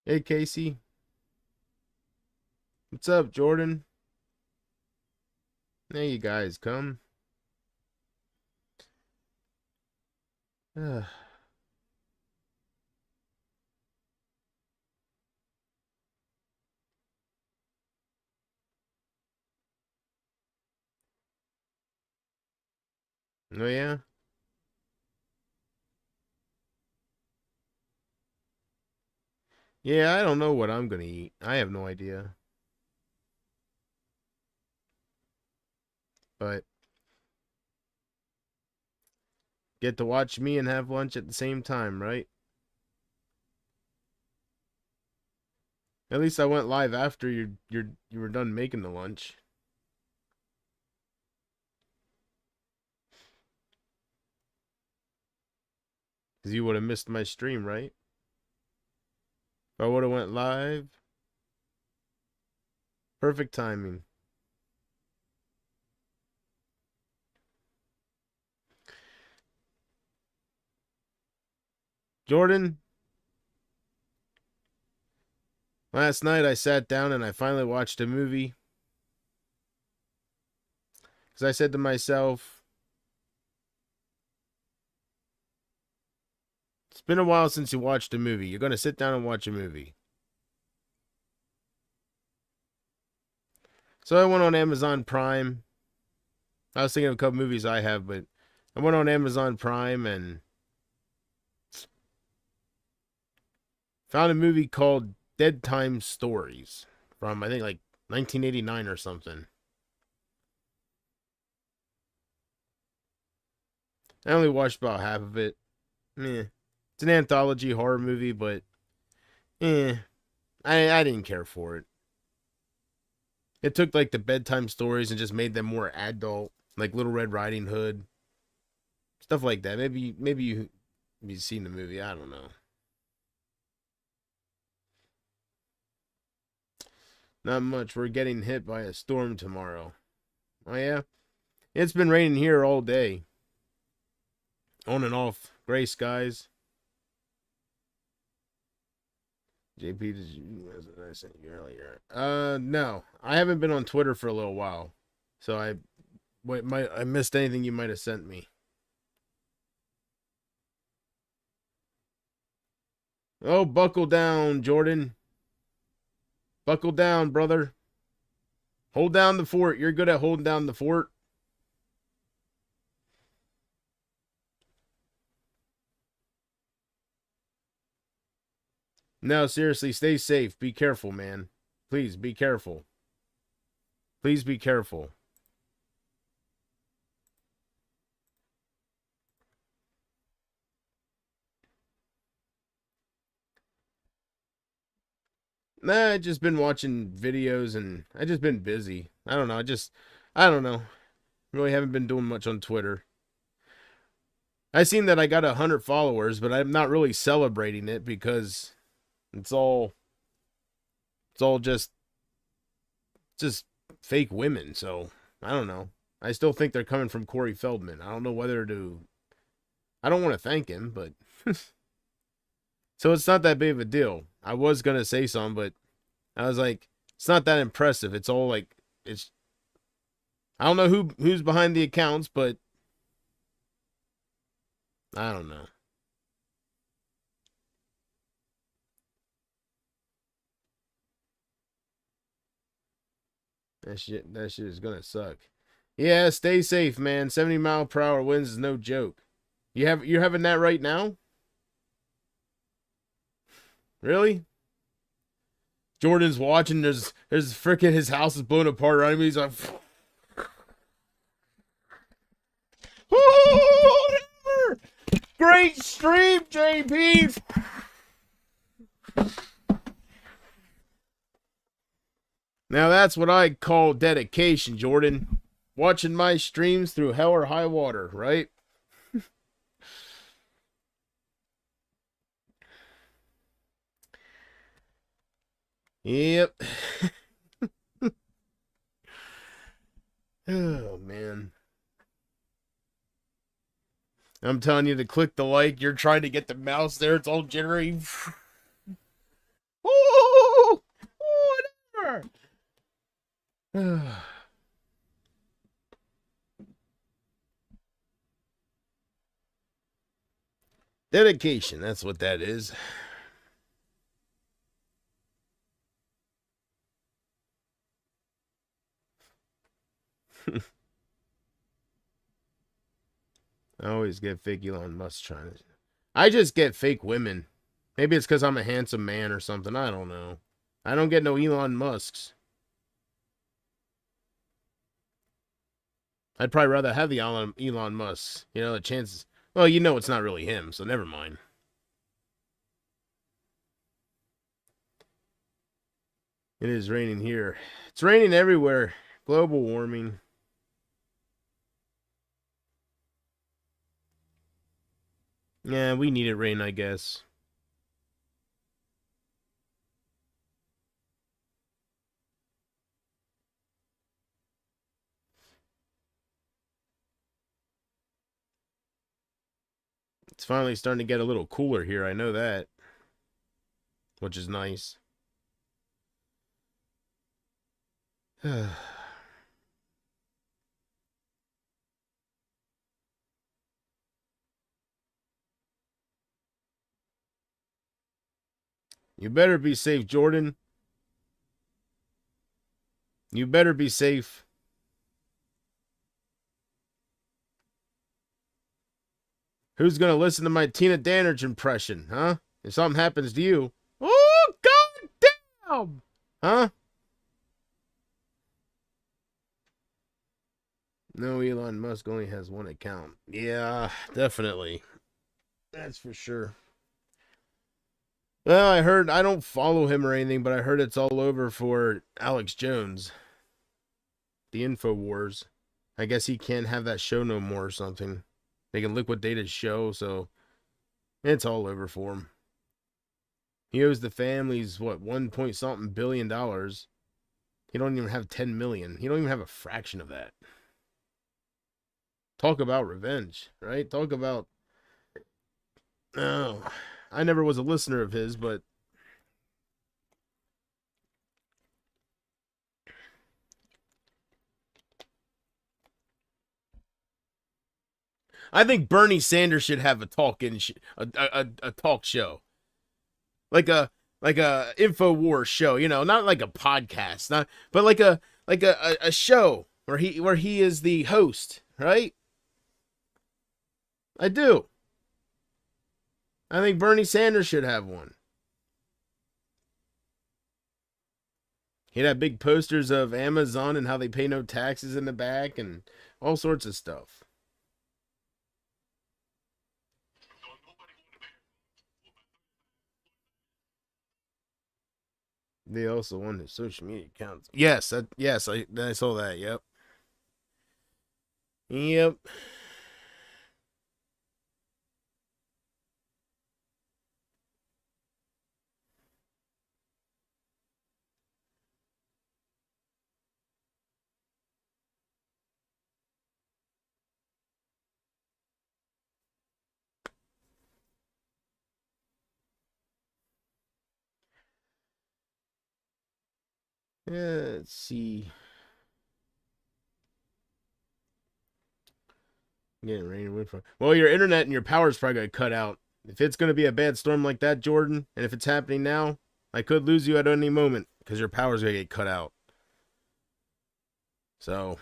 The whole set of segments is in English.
Hey, Casey. What's up, Jordan? Hey, you guys, come. Oh, yeah? Yeah, I don't know what I'm gonna eat. I have no idea. But get to watch me and have lunch at the same time, right? At least I went live after you were done making the lunch. Because you would have missed my stream, right? If I would have went live. Perfect timing. Jordan, last night I sat down and I finally watched a movie. Because I said to myself, it's been a while since you watched a movie. You're going to sit down and watch a movie. So I went on Amazon Prime. I was thinking of a couple movies I have, but I went on Amazon Prime and found a movie called Dead Time Stories from, I think, like 1989 or something. I only watched about half of it. Meh. It's an anthology horror movie, but I didn't care for it. It took like the bedtime stories and just made them more adult, like Little Red Riding Hood, stuff like that. Maybe you've seen the movie. I don't know. Not much. We're getting hit by a storm tomorrow. Oh yeah, it's been raining here all day, on and off, gray skies. JP, did you? I sent you earlier. No, I haven't been on Twitter for a little while, so I missed anything you might have sent me. Oh, buckle down, Jordan. Buckle down, brother. Hold down the fort. You're good at holding down the fort. No, seriously, stay safe. Be careful, man. Please be careful. Please be careful. Nah, I just been watching videos and I just been busy. I don't know. I don't know. Really haven't been doing much on Twitter. I seen that I got 100 followers, but I'm not really celebrating it because it's all it's all just fake women. So I don't know. I still think they're coming from Corey Feldman. I don't know whether to. I don't want to thank him, but so it's not that big of a deal. I was gonna say something, but I was like, it's not that impressive. It's all like it's. I don't know who's behind the accounts, but I don't know. That shit is gonna suck. Yeah, stay safe, man. 70-mile-per-hour winds is no joke. You're having that right now? Really? Jordan's watching. There's freaking his house is blown apart around him. He's like, whatever. Great stream, JP. Now that's what I call dedication, Jordan. Watching my streams through hell or high water, right? Yep. Oh man. I'm telling you to click the like. You're trying to get the mouse there. It's all jittery. Oh, whatever. Dedication, that's what that is. I always get fake Elon Musk trying to. I just get fake women. Maybe it's because I'm a handsome man or something. I don't know. I don't get no Elon Musks. I'd probably rather have the Elon Musk. You know, the chances. Well, you know it's not really him, so never mind. It is raining here. It's raining everywhere. Global warming. Yeah, we needed rain, I guess. It's finally starting to get a little cooler here. I know that, which is nice. You better be safe, Jordan. You better be safe. Who's gonna listen to my Tina Dannerge impression, huh? If something happens to you. Oh, god damn! Huh? No, Elon Musk only has one account. Yeah, definitely. That's for sure. Well, I heard, I don't follow him or anything, but I heard it's all over for Alex Jones. The InfoWars. I guess he can't have that show no more or something. They can liquidate his show, so it's all over for him. He owes the families, what, 1 point something billion dollars. He don't even have 10 million. He don't even have a fraction of that. Talk about revenge, right? Talk about. Oh, I never was a listener of his, but I think Bernie Sanders should have a a talk show, like a InfoWars show. You know, not like a podcast, not but like a show where he is the host, right? I do. I think Bernie Sanders should have one. He'd have big posters of Amazon and how they pay no taxes in the back and all sorts of stuff. They also want his social media accounts. Yes, I saw that. Yep. Yep. Yeah, let's see. Getting rain and wind from. Well, your internet and your power's probably gonna cut out. If it's gonna be a bad storm like that, Jordan, and if it's happening now, I could lose you at any moment because your power's gonna get cut out. So,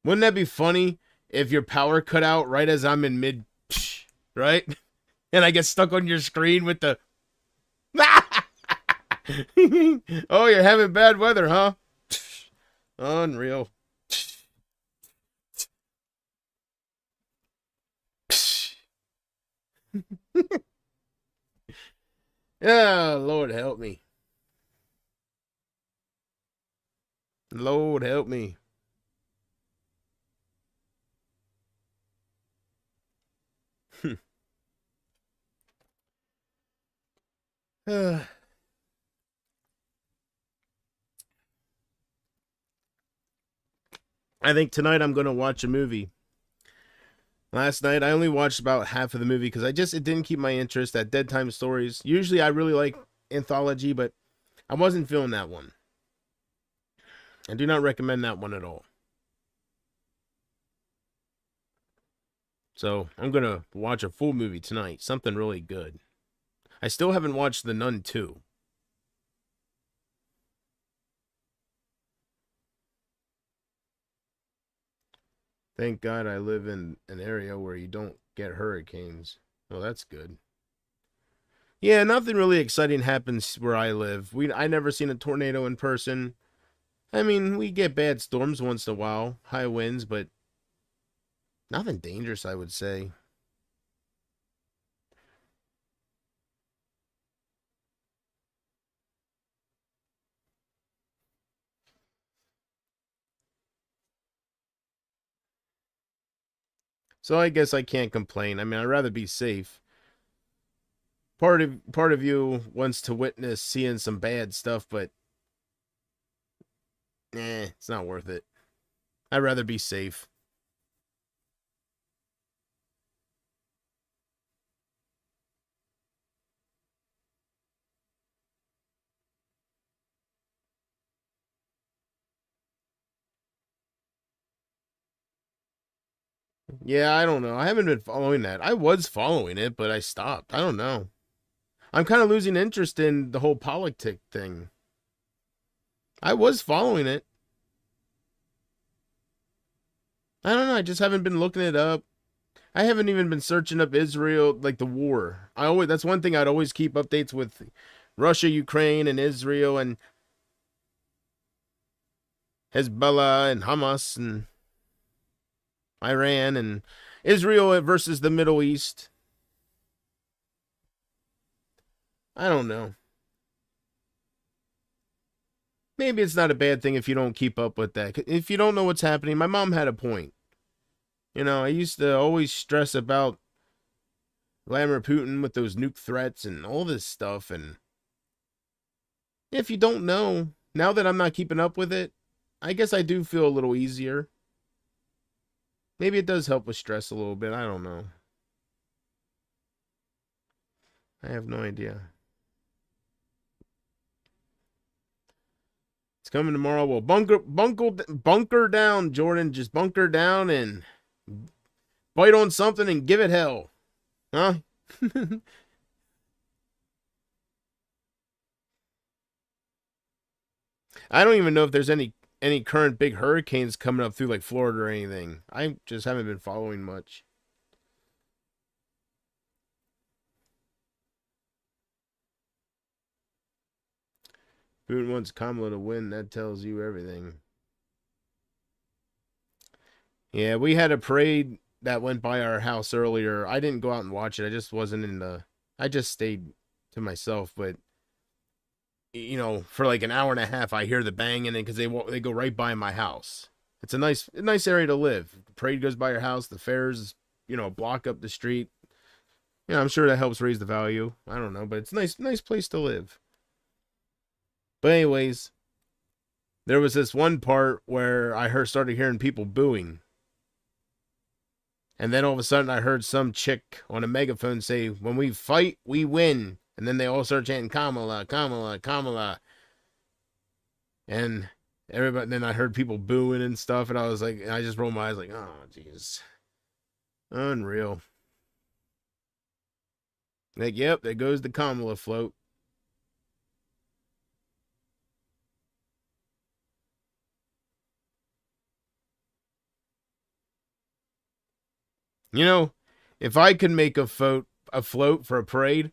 wouldn't that be funny if your power cut out right as I'm in mid, right? And I get stuck on your screen with the. Oh, you're having bad weather, huh? Unreal. Yeah, Lord help me. Lord help me. I think tonight I'm going to watch a movie. Last night, I only watched about half of the movie because it didn't keep my interest. At Dead Time Stories. Usually, I really like anthology, but I wasn't feeling that one. I do not recommend that one at all. So I'm gonna watch a full movie tonight. Something really good. I still haven't watched The Nun 2. Thank God I live in an area where you don't get hurricanes. Well, that's good. Yeah, nothing really exciting happens where I live. I never seen a tornado in person. I mean, we get bad storms once in a while, high winds, but nothing dangerous, I would say. So I guess I can't complain. I mean, I'd rather be safe. Part of you wants to witness seeing some bad stuff, but it's not worth it. I'd rather be safe. Yeah, I don't know. I haven't been following that. I was following it, but I stopped. I don't know. I'm kind of losing interest in the whole politic thing. I was following it. I don't know. I just haven't been looking it up. I haven't even been searching up Israel, like the war. That's one thing I'd always keep updates with Russia, Ukraine, and Israel, and Hezbollah, and Hamas, and Iran, and Israel versus the Middle East. I don't know. Maybe it's not a bad thing if you don't keep up with that. If you don't know what's happening, my mom had a point. I used to always stress about Vladimir Putin with those nuke threats and all this stuff. And if you don't know, now that I'm not keeping up with it, I guess I do feel a little easier. Maybe it does help with stress a little bit. I don't know. I have no idea. It's coming tomorrow. Well, bunker down, Jordan. Just bunker down and bite on something and give it hell. Huh? I don't even know if there's any current big hurricanes coming up through like Florida or anything. I just haven't been following much. Putin wants Kamala to win. That tells you everything. Yeah, we had a parade that went by our house earlier. I didn't go out and watch it. I just wasn't in the. I just stayed to myself. But for like an hour and a half, I hear the banging because they go right by my house. It's a nice area to live. The parade goes by your house. The fairs, a block up the street. Yeah, I'm sure that helps raise the value. I don't know, but it's a nice place to live. But anyways, there was this one part where started hearing people booing. And then all of a sudden I heard some chick on a megaphone say, "When we fight, we win." And then they all start chanting, "Kamala, Kamala, Kamala." And everybody, then I heard people booing and stuff. And I just rolled my eyes like, oh, jeez. Unreal. Like, yep, there goes the Kamala float. You know, if I could make a float for a parade,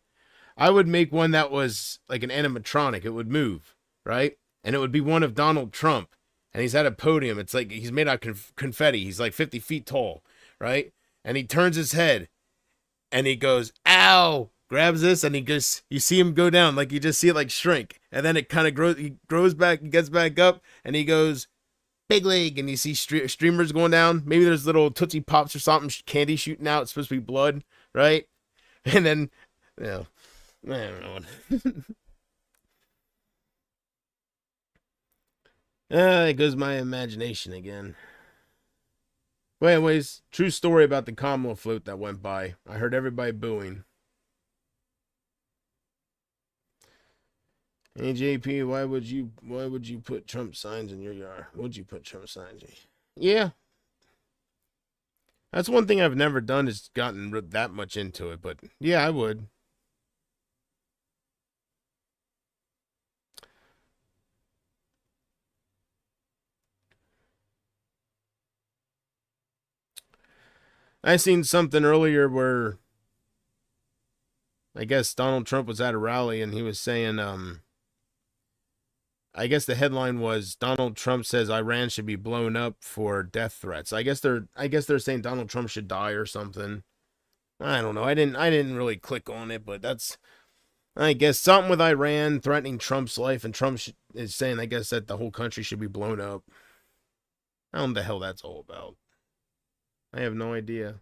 I would make one that was like an animatronic. It would move, right? And it would be one of Donald Trump. And he's at a podium. It's like he's made out of confetti. He's like 50 feet tall, right? And he turns his head and he goes, "Ow!" Grabs this and he goes, you see him go down. Like you just see it like shrink. And then it kind of grows, he grows back, he gets back up and he goes, "Big league." And you see streamers going down. Maybe there's little Tootsie Pops or something, candy shooting out. It's supposed to be blood, right? And then, I don't know. There goes my imagination again. But anyways, true story about the Kamala float that went by. I heard everybody booing. Hey JP, why would you put Trump signs in your yard? Would you put Trump signs in? Yeah, that's one thing I've never done is gotten that much into it, but yeah, I would. I seen something earlier where I guess Donald Trump was at a rally and he was saying, I guess the headline was Donald Trump says Iran should be blown up for death threats. I guess they're saying Donald Trump should die or something. I don't know. I didn't really click on it, but that's I guess something with Iran threatening Trump's life, and Trump is saying I guess that the whole country should be blown up. I don't know what the hell that's all about. I have no idea.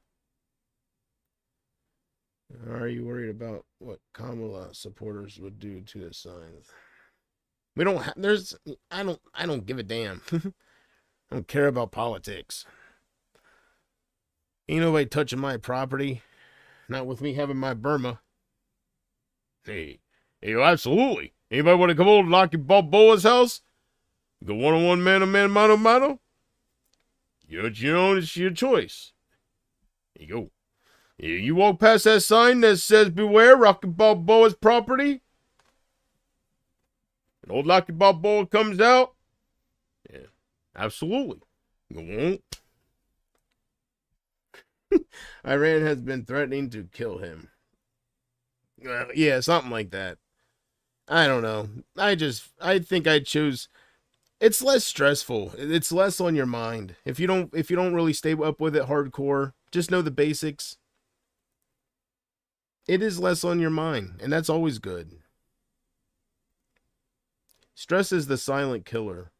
Are you worried about what Kamala supporters would do to the signs? We don't have. There's. I don't give a damn. I don't care about politics. Ain't nobody touching my property. Not with me having my Burma. Hey, hey, absolutely. Anybody want to come over and knock your Balboa's house? Go one-on-one, man-to-man, mano-mano? It's your choice. There you go. Yeah, you walk past that sign that says beware, Rocky Balboa's property. And old Rocky Balboa comes out. Yeah, absolutely. Go on. Iran has been threatening to kill him. Yeah, something like that. I don't know. I think I choose. It's less stressful. It's less on your mind. If you don't really stay up with it hardcore, just know the basics. It is less on your mind, and that's always good. Stress is the silent killer.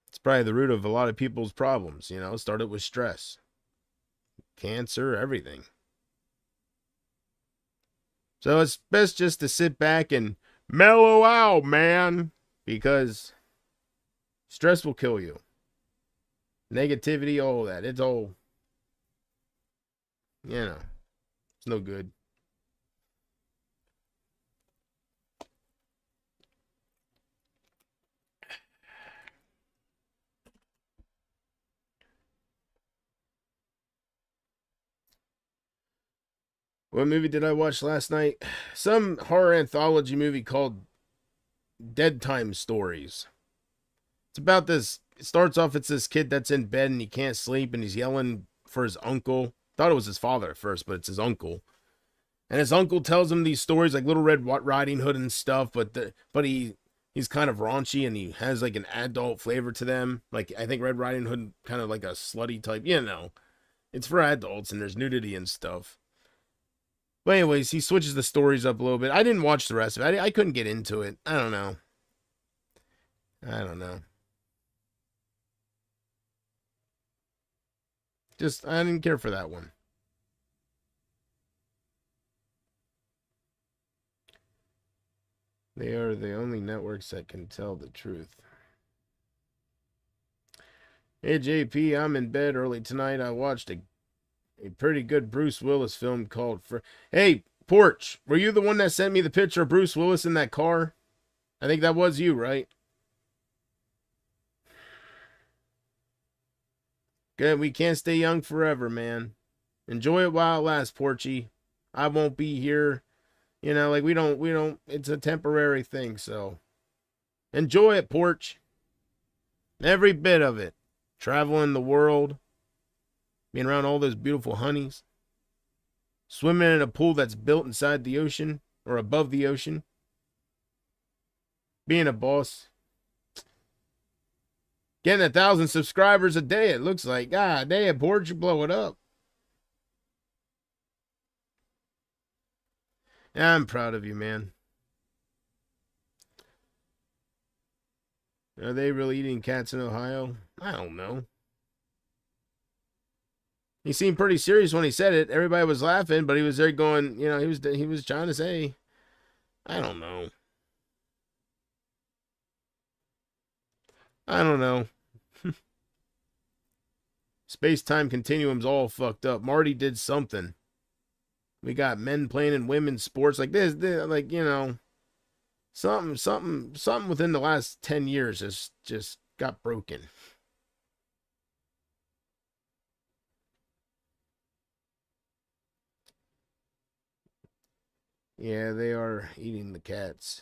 It's probably the root of a lot of people's problems, started with stress, cancer, everything. So it's best just to sit back and mellow out, man, because stress will kill you. Negativity, all that. It's all, it's no good. What movie did I watch last night? Some horror anthology movie called Dead Time Stories. It's about this. It starts off, it's this kid that's in bed and he can't sleep and he's yelling for his uncle. Thought it was his father at first, but it's his uncle. And his uncle tells him these stories like Little Red Riding Hood and stuff, but he's kind of raunchy and he has like an adult flavor to them. Like I think Red Riding Hood kind of like a slutty type, It's for adults and there's nudity and stuff. But anyways, he switches the stories up a little bit. I didn't watch the rest of it. I couldn't get into it. I don't know. Just I didn't care for that one. They are the only networks that can tell the truth. Hey JP, I'm in bed early tonight. I watched a pretty good Bruce Willis film called Hey, Porch, were you the one that sent me the picture of Bruce Willis in that car? I think that was you, right? Good, we can't stay young forever, man. Enjoy it while it lasts, Porchy. I won't be here. Like we don't it's a temporary thing, so enjoy it, Porch. Every bit of it. Traveling the world, being around all those beautiful honeys, swimming in a pool that's built inside the ocean or above the ocean, being a boss, getting 1,000 subscribers a day. It looks like, God damn, Porch, you blow it up. I'm proud of you, man. Are they really eating cats in Ohio? I don't know. He seemed pretty serious when he said it. Everybody was laughing, but he was there going, he was trying to say, I don't know. I don't know. Space-time continuum's all fucked up. Marty did something. We got men playing in women's sports like this like, you know, something within the last 10 years has just got broken. Yeah, they are eating the cats.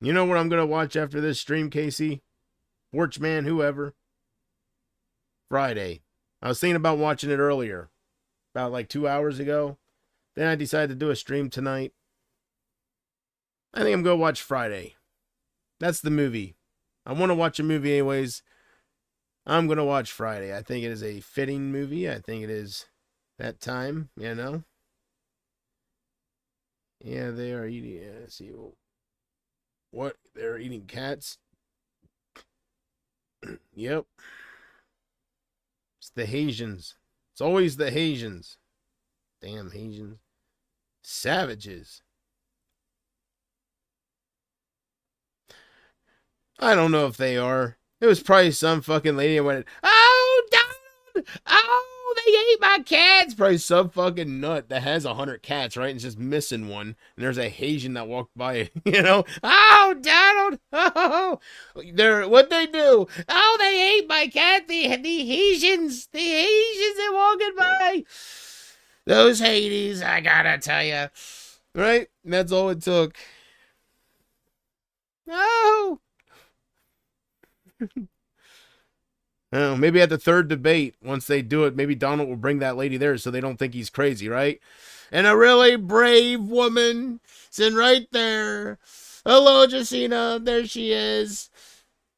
You know what I'm gonna watch after this stream, Casey? Porchman, whoever. Friday. I was thinking about watching it earlier, about like 2 hours ago. Then I decided to do a stream tonight. I think I'm gonna watch Friday. That's the movie. I want to watch a movie anyways. I'm gonna watch Friday. I think it is a fitting movie. I think it is that time, you know. Yeah, they are eating. Yeah, let's see what they're eating cats. Yep, it's the Haitians. It's always the Haitians. Damn Haitians, savages. I don't know if they are. It was probably some fucking lady that went, "Oh, Donald! Oh, they ate my cats!" Probably some fucking nut that has 100 cats, right? And it's just missing one. And there's a Haitian that walked by, you know? "Oh, Donald! Oh, they're what they do? Oh, they ate my cat. The Haitians, that walking by. Those Hades, I gotta tell you, right? And that's all it took. No." Oh, maybe at the third debate, once they do it, maybe Donald will bring that lady there so they don't think he's crazy, right? And a really brave woman sitting right there. "Hello, Jacina. There she is.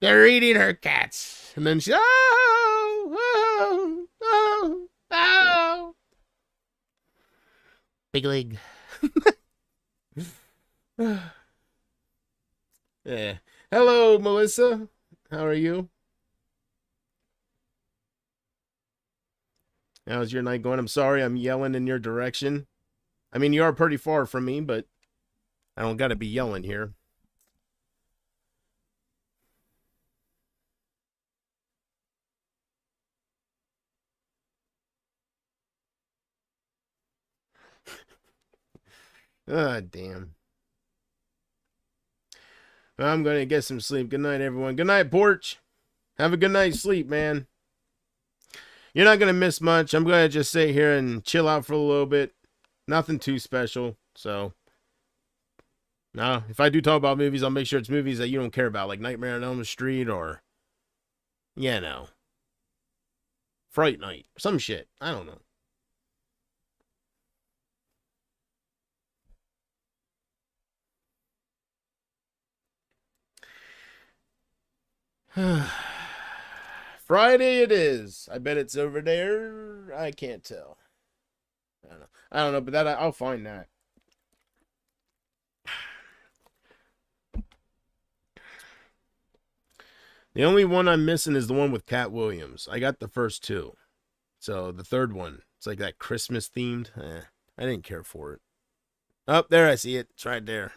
They're eating her cats." And then she, "Oh, oh, oh, oh." Big league. Yeah. Hello, Melissa. How are you? How's your night going? I'm sorry I'm yelling in your direction. I mean, you are pretty far from me, but I don't gotta be yelling here. Ah, damn. I'm gonna get some sleep. Good night, everyone. Good night, Porch. Have a good night's sleep, man. You're not gonna miss much. I'm gonna just sit here and chill out for a little bit. Nothing too special. So, no, if I do talk about movies, I'll make sure it's movies that you don't care about, like Nightmare on Elm Street or, you know, Fright Night, some shit. I don't know. Friday it is. I bet it's over there. I can't tell. I don't know. I don't know, but I'll find that. The only one I'm missing is the one with Cat Williams. I got the first two. So the third one, it's like that Christmas themed. I didn't care for it. Oh, there I see it. It's right there.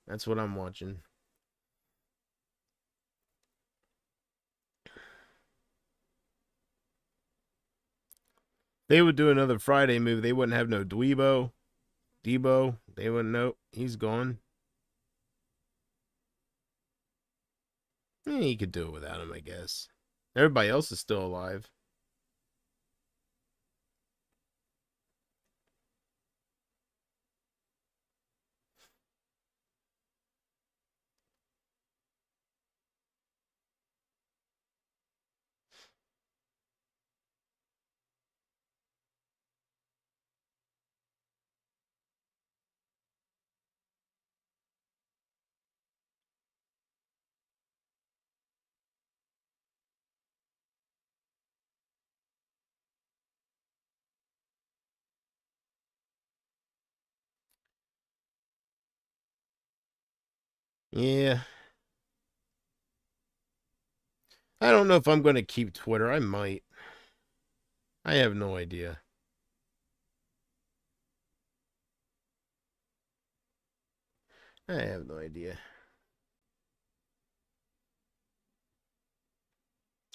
That's what I'm watching. They would do another Friday movie. They wouldn't have no Debo. They wouldn't know. He's gone. He could do it without him, I guess. Everybody else is still alive. Yeah. I don't know if I'm going to keep Twitter. I might. I have no idea. I have no idea.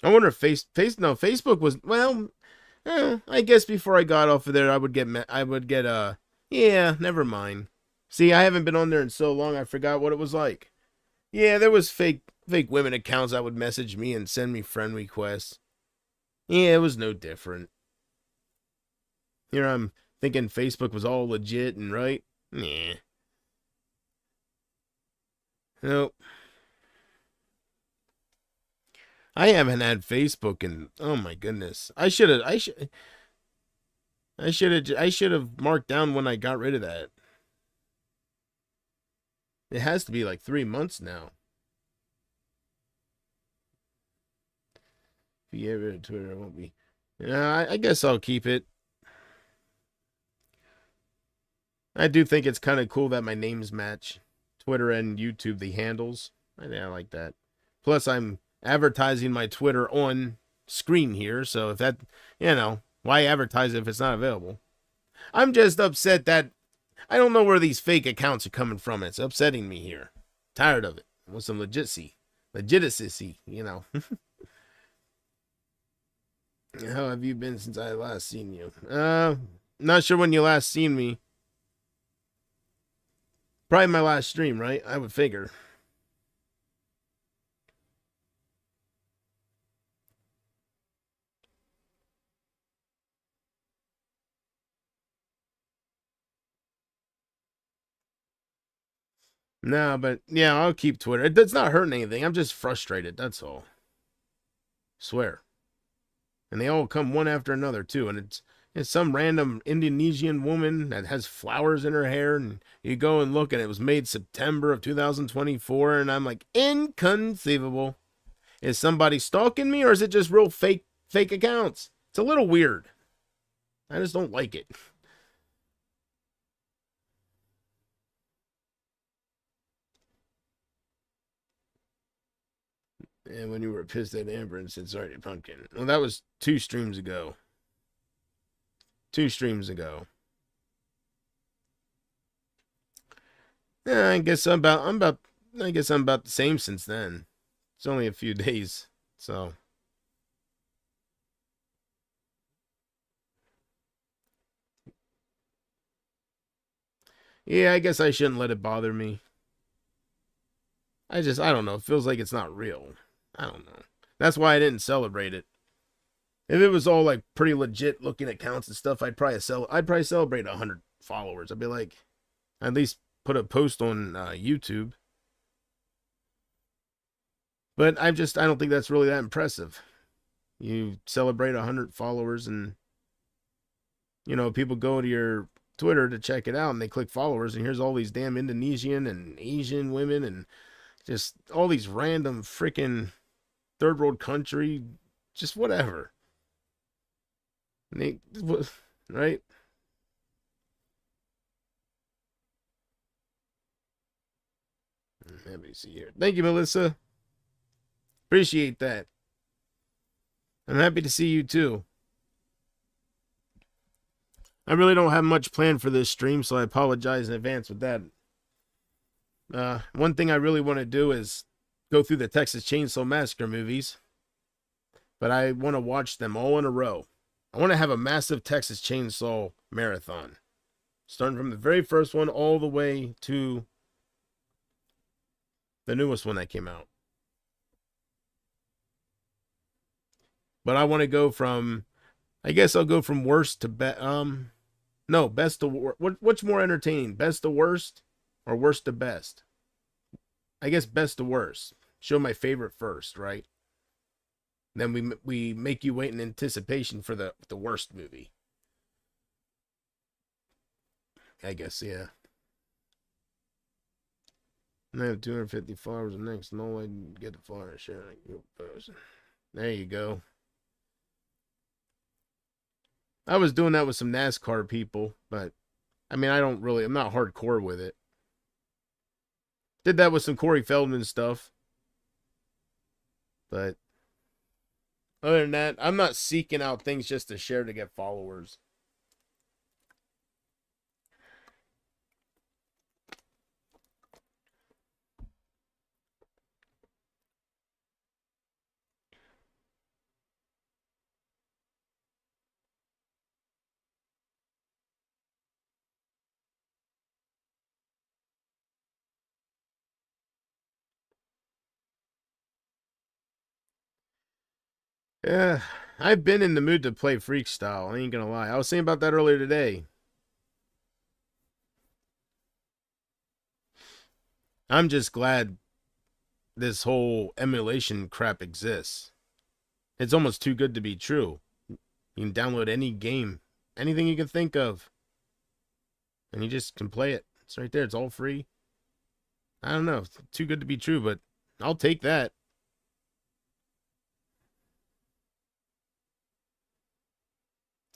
I wonder if Facebook was, well, I guess before I got off of there, yeah, never mind. See, I haven't been on there in so long, I forgot what it was like. Yeah, there was fake women accounts that would message me and send me friend requests. Yeah, it was no different. Here I'm thinking Facebook was all legit and right. Nah. Nope. I haven't had Facebook in, oh my goodness. I should have marked down when I got rid of that. It has to be like 3 months now. If you get rid of Twitter, it won't be. Yeah, I guess I'll keep it. I do think it's kind of cool that my names match Twitter and YouTube, the handles. I like that. Plus, I'm advertising my Twitter on screen here, so if that, why advertise if it's not available? I'm just upset that I don't know where these fake accounts are coming from. It's upsetting me here. Tired of it. I want some legitimacy. How have you been since I last seen you? Not sure when you last seen me. Probably my last stream, right? I would figure. No, but yeah, I'll keep Twitter. It's not hurting anything. I'm just frustrated. That's all. Swear. And they all come one after another too. And it's some random Indonesian woman that has flowers in her hair, and you go and look, and it was made September of 2024, and I'm like, inconceivable. Is somebody stalking me, or is it just real fake accounts? It's a little weird. I just don't like it. And when you were pissed at Amber and said sorry to Pumpkin. Well, that was 2 streams ago. 2 streams ago. Yeah, I guess I'm about the same since then. It's only a few days, so. Yeah, I guess I shouldn't let it bother me. I don't know. It feels like it's not real. I don't know. That's why I didn't celebrate it. If it was all like pretty legit looking accounts and stuff, I'd probably celebrate 100 followers. I'd be like, at least put a post on YouTube. But I don't think that's really that impressive. You celebrate 100 followers, and people go to your Twitter to check it out, and they click followers, and here's all these damn Indonesian and Asian women, and just all these random freaking third world country, just whatever. Right? Let me see here. Thank you, Melissa. Appreciate that. I'm happy to see you too. I really don't have much planned for this stream, so I apologize in advance with that. One thing I really want to do is go through the Texas Chainsaw Massacre movies, but I want to watch them all in a row. I want to have a massive Texas Chainsaw marathon, starting from the very first one all the way to the newest one that came out. But I want to go from, I guess I'll go from worst to best. No, best to worst. What's more entertaining, best to worst, or worst to best? I guess best to worst. Show my favorite first, right? Then we make you wait in anticipation for the worst movie. I guess, yeah. And I have 250 followers next. No, I get the flyer share. There you go. I was doing that with some NASCAR people, but I mean, I'm not hardcore with it. Did that with some Corey Feldman stuff. But other than that, I'm not seeking out things just to share to get followers. Yeah, I've been in the mood to play Freak Style. I ain't gonna lie. I was saying about that earlier today. I'm just glad this whole emulation crap exists. It's almost too good to be true. You can download any game, anything you can think of, and you just can play it. It's right there. It's all free. I don't know. It's too good to be true, but I'll take that.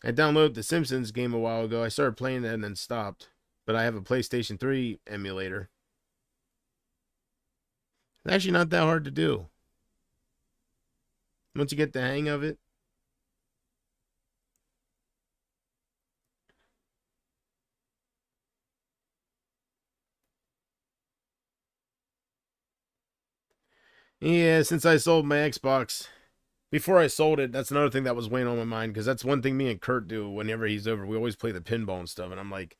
I downloaded the Simpsons game a while ago. I started playing it and then stopped. But I have a PlayStation 3 emulator. It's actually not that hard to do. Once you get the hang of it. Yeah, since I sold my Xbox, before I sold it, that's another thing that was weighing on my mind, because that's one thing me and Kurt do whenever he's over. We always play the pinball and stuff, and I'm like,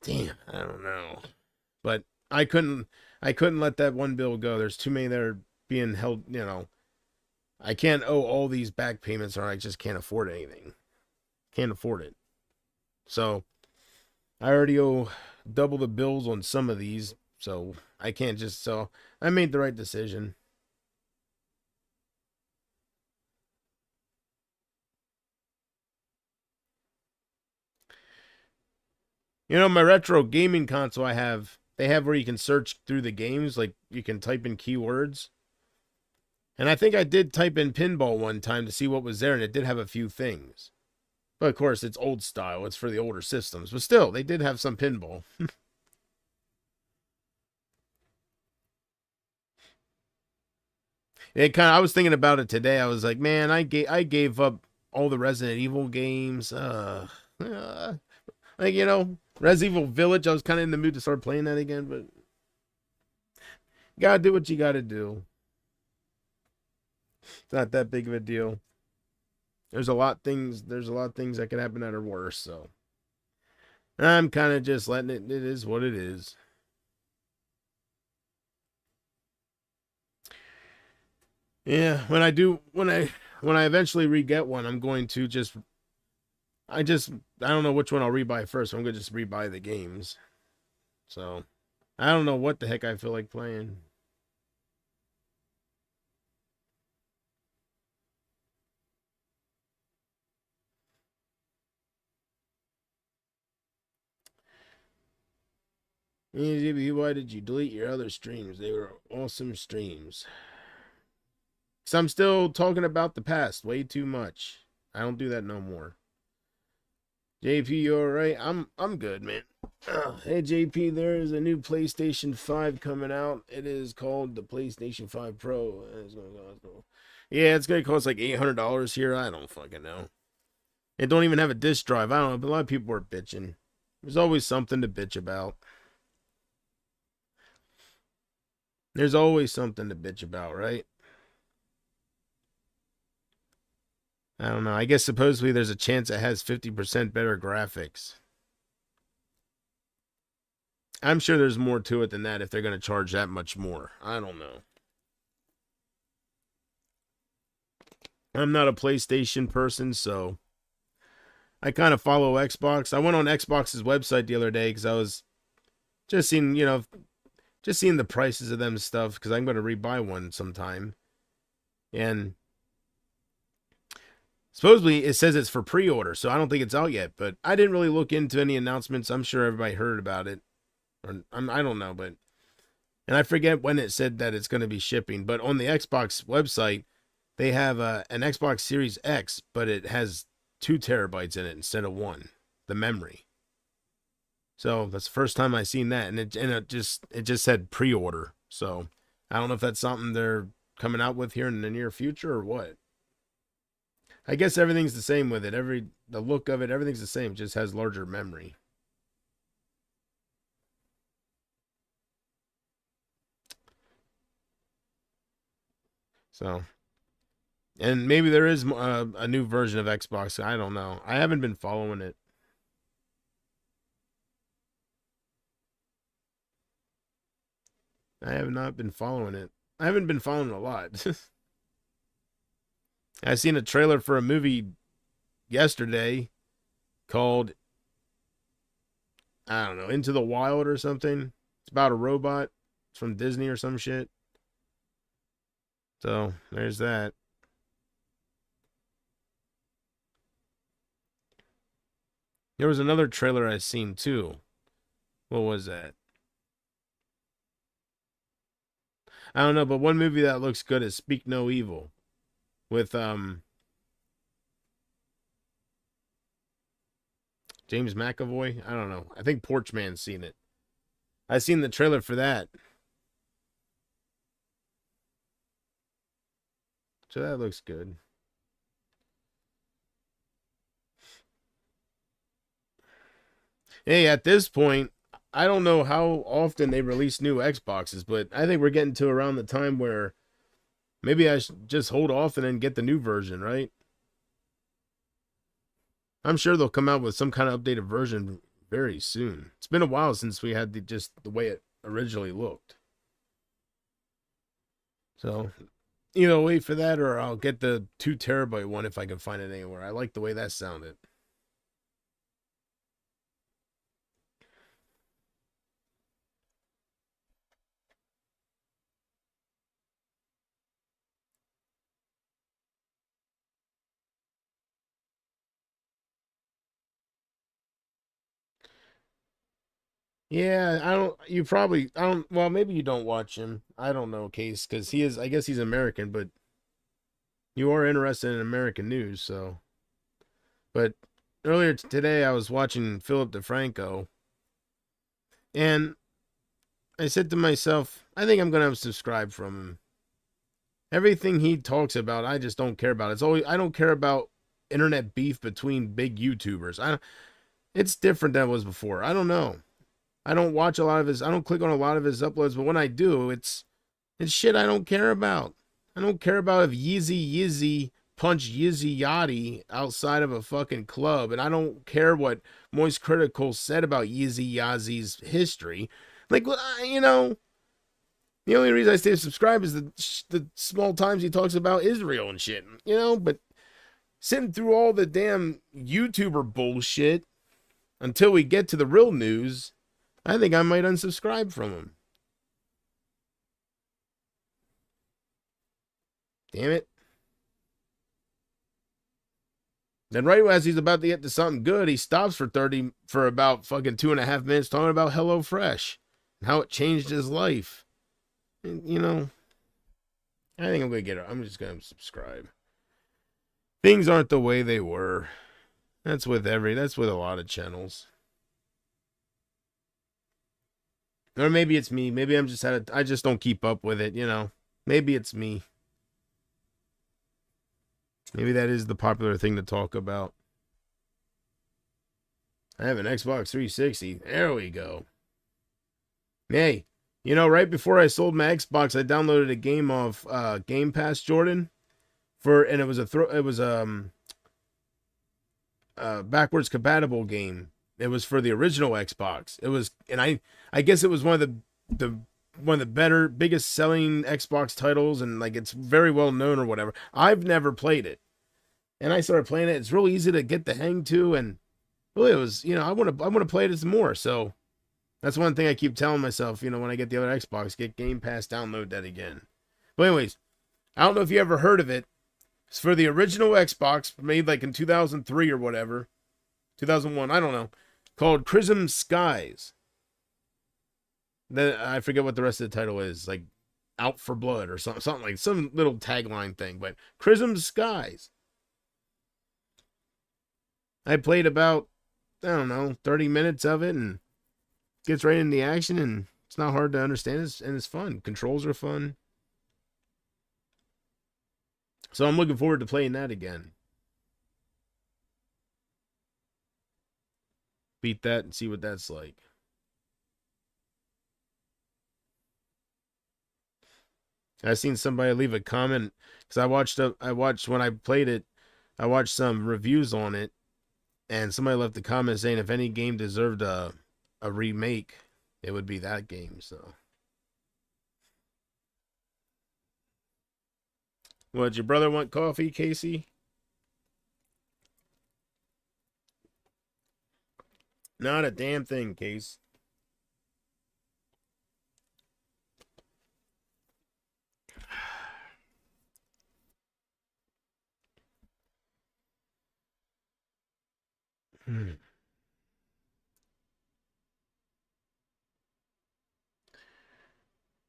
damn, I don't know. But I couldn't let that one bill go. There's too many that are being held. I can't owe all these back payments, or I just can't afford anything. Can't afford it. So I already owe double the bills on some of these, so I can't just. So I made the right decision. My retro gaming console they have where you can search through the games, like you can type in keywords. And I think I did type in pinball one time to see what was there, and it did have a few things. But of course, it's old style. It's for the older systems. But still, they did have some pinball. I was thinking about it today. I was like, man, I gave up all the Resident Evil games. Like, Resident Evil Village, I was kind of in the mood to start playing that again, but you gotta do what you gotta do. It's not that big of a deal. There's a lot of things that could happen that are worse, so I'm kind of just letting it is what it is. Yeah, when I eventually re-get one, I'm going to I don't know which one I'll rebuy first. So I'm gonna just rebuy the games. So I don't know what the heck I feel like playing. Why did you delete your other streams? They were awesome streams. Because I'm still talking about the past way too much. I don't do that no more. JP, you alright? I'm good, man. Hey JP, there is a new PlayStation 5 coming out. It is called the PlayStation 5 Pro. Yeah, it's gonna cost like $800 here. I don't fucking know. It don't even have a disk drive. I don't know, but a lot of people are bitching. There's always something to bitch about. There's always something to bitch about, right? I don't know. I guess supposedly there's a chance it has 50% better graphics. I'm sure there's more to it than that if they're going to charge that much more. I don't know. I'm not a PlayStation person, so I kind of follow Xbox. I went on Xbox's website the other day because I was just seeing the prices of them stuff, because I'm going to rebuy one sometime. And supposedly it says it's for pre-order, so I don't think it's out yet. But I didn't really look into any announcements. I'm sure everybody heard about it. Or I don't know, and I forget when it said that it's going to be shipping. But on the Xbox website, they have an Xbox Series X, but it has 2 terabytes in it instead of 1. The memory. So that's the first time I seen that, and it just said pre-order. So I don't know if that's something they're coming out with here in the near future or what. I guess everything's the same with it. The look of it, everything's the same. It just has larger memory. So, and maybe there is a new version of Xbox. I don't know. I haven't been following it. I have not been following it. I haven't been following a lot. I seen a trailer for a movie yesterday called, I don't know, Into the Wild or something. It's about a robot. It's from Disney or some shit. So there's that. There was another trailer I seen too. What was that? I don't know, but one movie that looks good is Speak No Evil with James McAvoy. I don't know. I think Porchman's seen it. I seen the trailer for that. So that looks good. Hey, at this point, I don't know how often they release new Xboxes, but I think we're getting to around the time where maybe I should just hold off and then get the new version, right? I'm sure they'll come out with some kind of updated version very soon. It's been a while since we had just the way it originally looked. So, wait for that or I'll get the 2 terabyte one if I can find it anywhere. I like the way that sounded. Yeah, I don't, well, maybe you don't watch him. I don't know, Case, because I guess he's American, but you are interested in American news, so. But earlier today, I was watching Philip DeFranco, and I said to myself, I think I'm going to unsubscribe from him. Everything he talks about, I just don't care about. I don't care about internet beef between big YouTubers. It's different than it was before. I don't know. I don't click on a lot of his uploads, but when I do, it's shit I don't care about. I don't care about if Yeezy Yizzy punch Yizzy Yachty outside of a fucking club, and I don't care what Moist Critical said about Yeezy Yazzy's history. Like, the only reason I stay subscribed is the small times he talks about Israel and shit, but sitting through all the damn YouTuber bullshit until we get to the real news, I think I might unsubscribe from him. Damn it. Then right as he's about to get to something good, he stops for about fucking 2.5 minutes talking about HelloFresh and how it changed his life. And, I think I'm just gonna subscribe. Things aren't the way they were. That's with a lot of channels. Or maybe it's me. Maybe I just don't keep up with it, Maybe it's me. Maybe that is the popular thing to talk about. I have an Xbox 360. There we go. Hey, right before I sold my Xbox, I downloaded a game off Game Pass, Jordan, and it was a backwards compatible game. It was for the original Xbox. It was, and I guess it was one of the biggest selling Xbox titles, and like it's very well known or whatever. I've never played it, and I started playing it. It's real easy to get the hang to, and really it was, I want to play it some more. So that's one thing I keep telling myself, when I get the other Xbox, get Game Pass, download that again. But anyways, I don't know if you ever heard of it. It's for the original Xbox, made like in 2003 or whatever, 2001, I don't know, called Chrism Skies. Then I forget what the rest of the title is, like Out for Blood or something like some little tagline thing. But Chrism Skies. I played about, I don't know, 30 minutes of it, and gets right in the action, and it's not hard to understand, and it's fun. Controls are fun. So I'm looking forward to playing that again. Beat that and see what that's like. I seen somebody leave a comment because I watched when I played it. I watched some reviews on it, and somebody left a comment saying if any game deserved a remake, it would be that game. So, what, your brother want coffee, Casey? Not a damn thing, Case.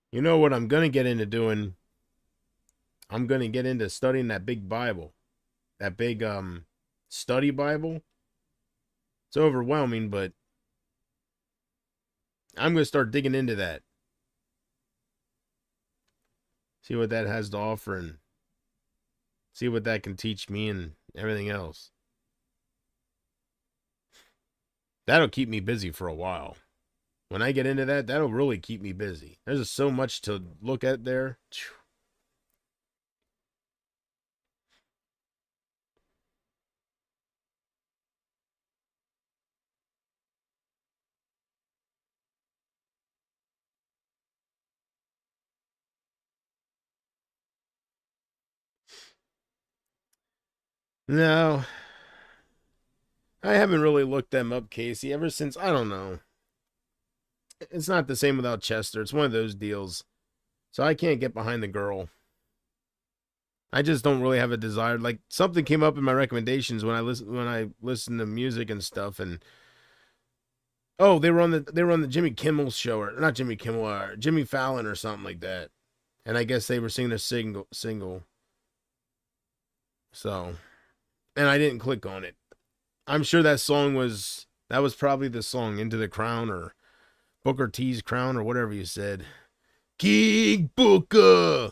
You know what I'm gonna get into doing? I'm gonna get into studying that big Bible, that big study Bible. It's overwhelming, but I'm gonna start digging into that. See what that has to offer and see what that can teach me and everything else. That'll keep me busy for a while. When I get into that, that'll really keep me busy. There's just so much to look at there. No, I haven't really looked them up, Casey, ever since, I don't know. It's not the same without Chester. It's one of those deals. So I can't get behind the girl. I just don't really have a desire. Like something came up in my recommendations when I listened to music and stuff, and oh, they were on the Jimmy Kimmel show, or not Jimmy Kimmel, Jimmy Fallon or something like that. And I guess they were singing a single. So, and I didn't click on it. I'm sure that was probably the song Into the Crown or Booker T's Crown or whatever you said. King Booker.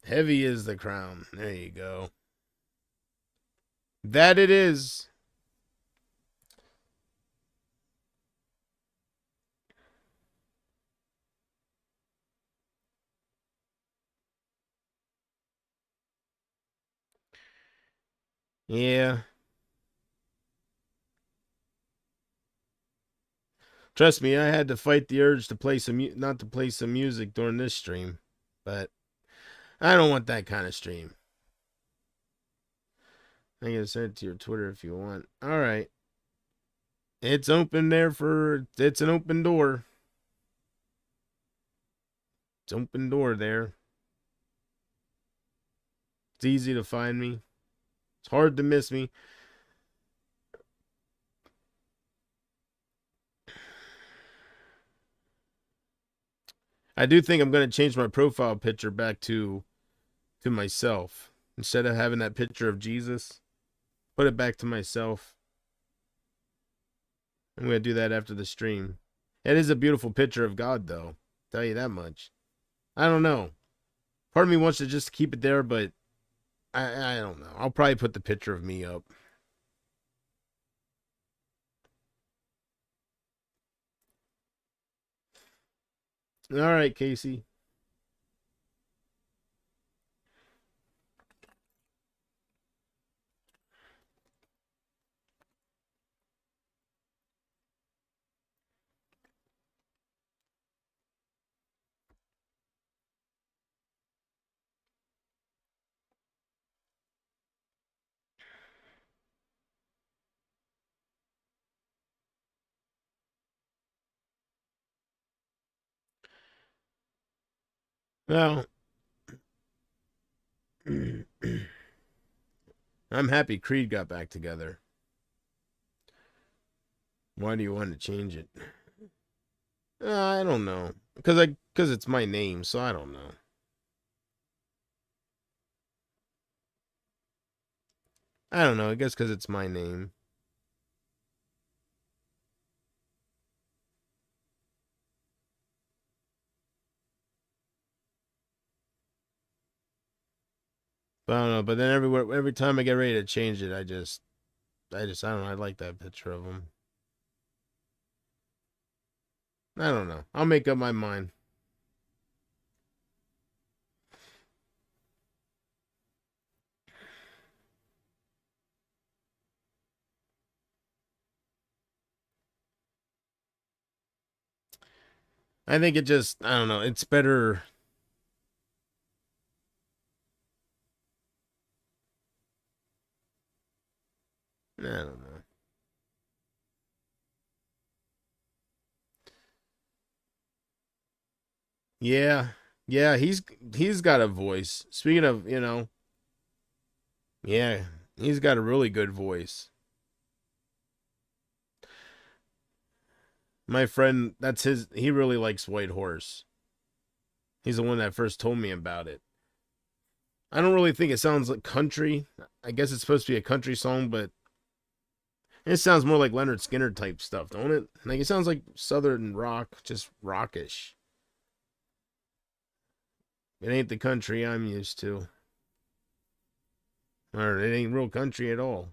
Heavy is the crown. There you go. That it is. Yeah. Trust me, I had to fight the urge to play not to play some music during this stream, but I don't want that kind of stream. I can send it to your Twitter if you want. All right. It's open there it's an open door. It's open door there. It's easy to find me. It's hard to miss me. I do think I'm going to change my profile picture back to myself. Instead of having that picture of Jesus, put it back to myself. I'm going to do that after the stream. It is a beautiful picture of God, though. I'll tell you that much. I don't know. Part of me wants to just keep it there, but I don't know. I'll probably put the picture of me up. All right, Casey. Well, I'm happy Creed got back together. Why do you want to change it? I don't know. Because it's my name, so I don't know. I don't know. I guess because it's my name. But I don't know. But then every time I get ready to change it, I don't know. I like that picture of him. I don't know. I'll make up my mind. I think it just, I don't know. It's better. I don't know. Yeah. Yeah, he's got a voice. Speaking of, yeah, he's got a really good voice. My friend, he really likes White Horse. He's the one that first told me about it. I don't really think it sounds like country. I guess it's supposed to be a country song, but it sounds more like Leonard Skinner type stuff, don't it? Like it sounds like southern rock, just rockish. It ain't the country I'm used to. Or it ain't real country at all.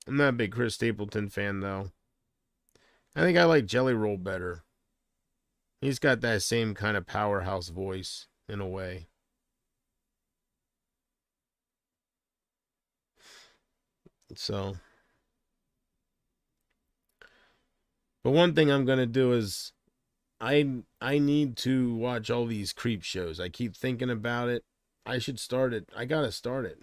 I'm not a big Chris Stapleton fan though. I think I like Jelly Roll better. He's got that same kind of powerhouse voice in a way. So, but one thing I'm gonna do is I need to watch all these creep shows. I keep thinking about it. I should start it. I gotta start it.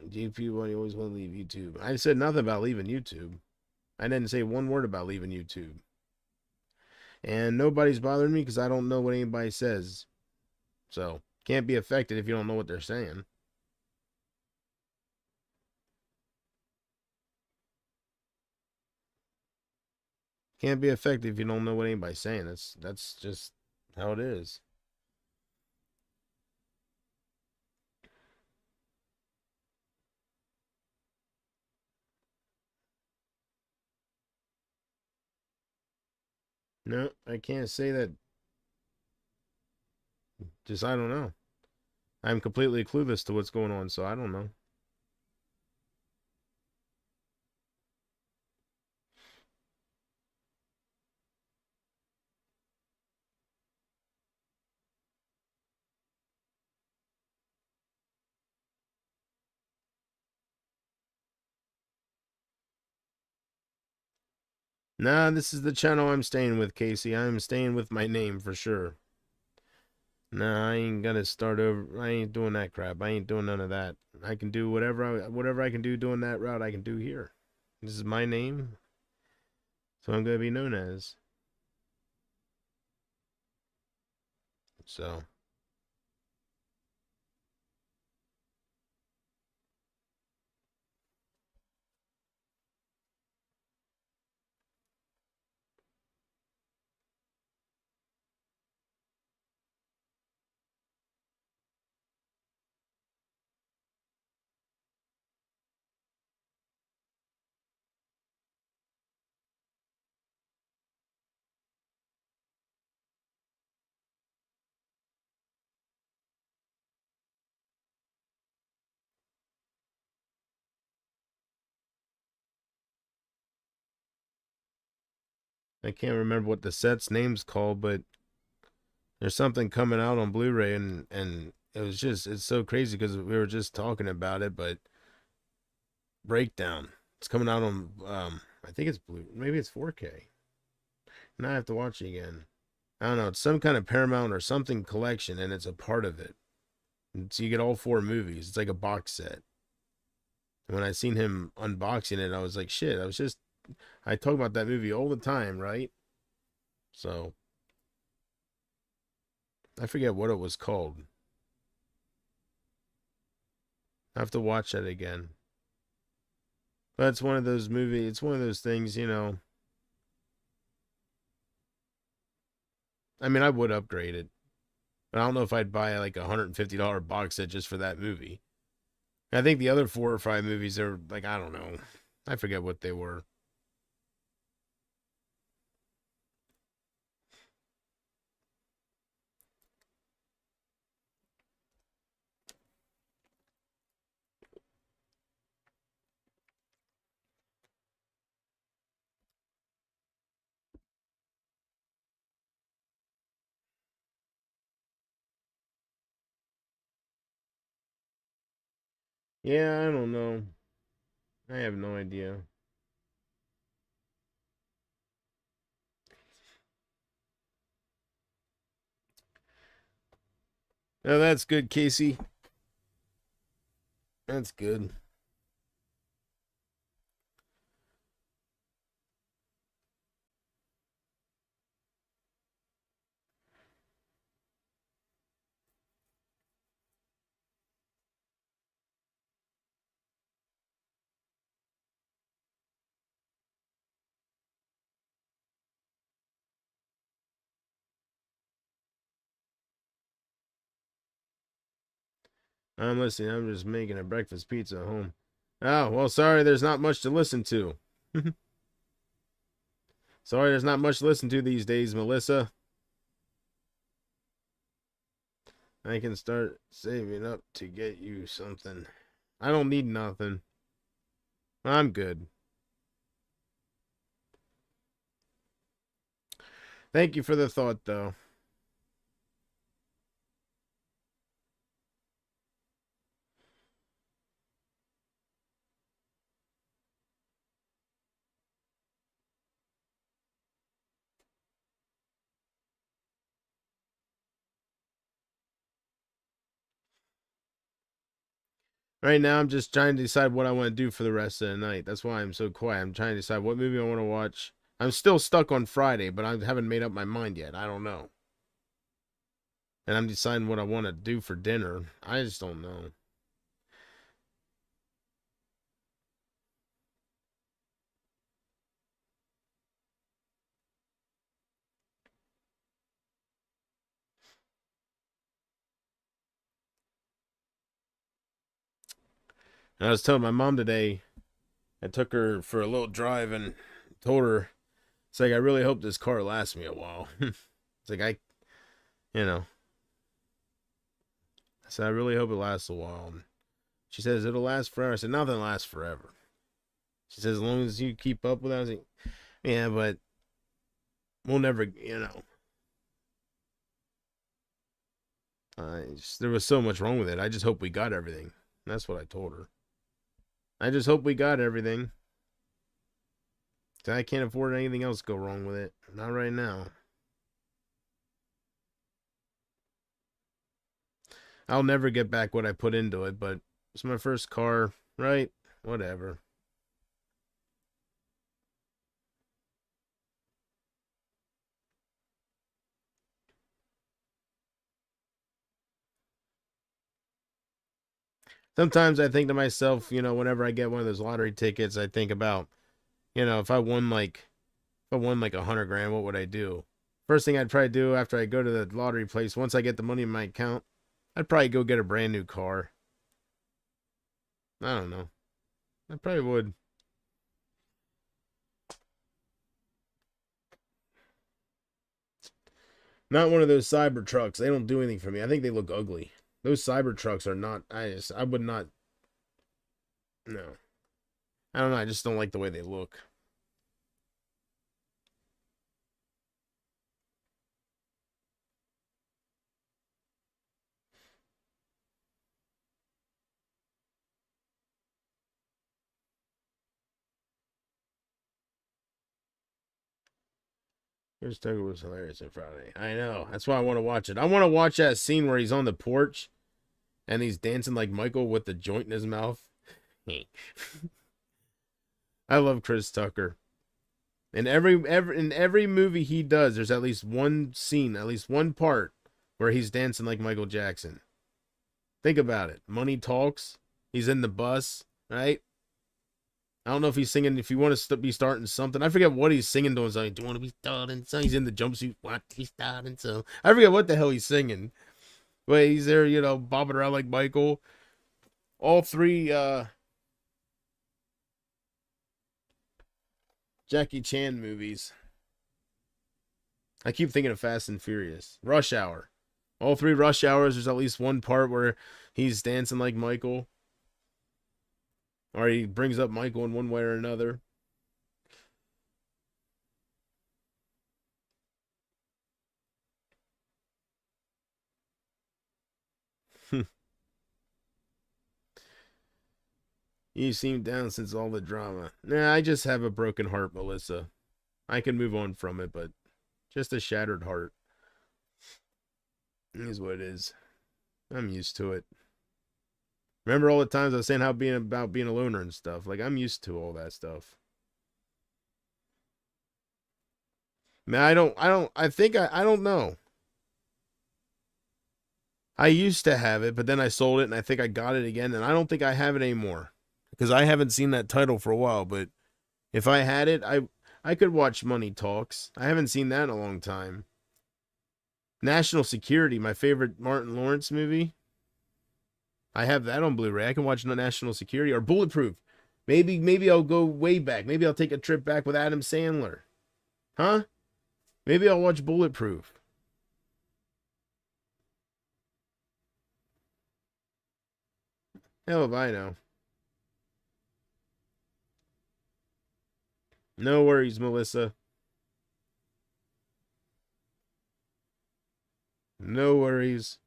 GP, you always want to leave YouTube. I said nothing about leaving YouTube. I didn't say one word about leaving YouTube. And nobody's bothering me because I don't know what anybody says. So, can't be affected if you don't know what they're saying. Can't be affected if you don't know what anybody's saying. That's just how it is. No, I can't say that. Just I don't know. I'm completely clueless to what's going on, so I don't know. Nah, this is the channel I'm staying with, Casey. I'm staying with my name for sure. Nah, I ain't gonna start over. I ain't doing that crap. I ain't doing none of that. I can do whatever I can do doing that route. I can do here. This is my name, so I'm gonna be known as. So I can't remember what the set's name's called, but there's something coming out on Blu-ray, and it's so crazy because we were just talking about it, but Breakdown. It's coming out on I think it's maybe it's 4K. And I have to watch it again. I don't know. It's some kind of Paramount or something collection, and it's a part of it. And so you get all four movies. It's like a box set. And when I seen him unboxing it, I was like, shit. I talk about that movie all the time, right? So I forget what it was called. I have to watch that again. But it's one of those movies. It's one of those things, I mean, I would upgrade it. But I don't know if I'd buy like a $150 box set just for that movie. I think the other 4 or 5 movies are like, I don't know. I forget what they were. Yeah, I don't know. I have no idea. Oh, that's good, Casey. That's good. I'm listening. I'm just making a breakfast pizza at home. Oh, well, sorry, there's not much to listen to. Sorry, there's not much to listen to these days, Melissa. I can start saving up to get you something. I don't need nothing. I'm good. Thank you for the thought, though. Right now, I'm just trying to decide what I want to do for the rest of the night. That's why I'm so quiet. I'm trying to decide what movie I want to watch. I'm still stuck on Friday, but I haven't made up my mind yet. I don't know. And I'm deciding what I want to do for dinner. I just don't know. And I was telling my mom today, I took her for a little drive and told her, it's like, I really hope this car lasts me a while. It's like, you know, I said, I really hope it lasts a while. And she says, it'll last forever. I said, nothing lasts forever. She says, as long as you keep up with it. I was like, yeah, but we'll never, there was so much wrong with it. I just hope we got everything. That's what I told her. I just hope we got everything. I can't afford anything else to go wrong with it. Not right now. I'll never get back what I put into it, but it's my first car, right? Whatever. Sometimes I think to myself, whenever I get one of those lottery tickets, I think about, if I won like 100 grand, what would I do? First thing I'd probably do after I go to the lottery place, once I get the money in my account, I'd probably go get a brand new car. I don't know. I probably would. Not one of those cyber trucks. They don't do anything for me. I think they look ugly. Those cyber trucks are not. I would not. No. I don't know. I just don't like the way they look. Chris Tucker was hilarious on Friday. I know. That's why I want to watch it. I want to watch that scene where he's on the porch and he's dancing like Michael with the joint in his mouth. I love Chris Tucker. In every movie he does, there's at least one scene, at least one part where he's dancing like Michael Jackson. Think about it. Money Talks. He's in the bus, right? I don't know if he's singing. If you want to be starting something, I forget what he's singing to his own. Do you want to be starting? So he's in the jumpsuit. Want to be starting? So I forget what the hell he's singing. But he's there, bobbing around like Michael. All three Jackie Chan movies. I keep thinking of Fast and Furious. Rush Hour. All three Rush Hours, there's at least one part where he's dancing like Michael. Or he brings up Michael in one way or another. You seem down since all the drama. Nah, I just have a broken heart, Melissa. I can move on from it, but just a shattered heart is what it is. I'm used to it. Remember all the times I was saying about being a loner and stuff. Like, I'm used to all that stuff. Man, I don't know. I used to have it, but then I sold it and I think I got it again, and I don't think I have it anymore. Because I haven't seen that title for a while, but if I had it, I could watch Money Talks. I haven't seen that in a long time. National Security, my favorite Martin Lawrence movie. I have that on Blu-ray. I can watch National Security or Bulletproof. Maybe I'll go way back. Maybe I'll take a trip back with Adam Sandler. Huh? Maybe I'll watch Bulletproof. Hell if I know. No worries, Melissa. No worries.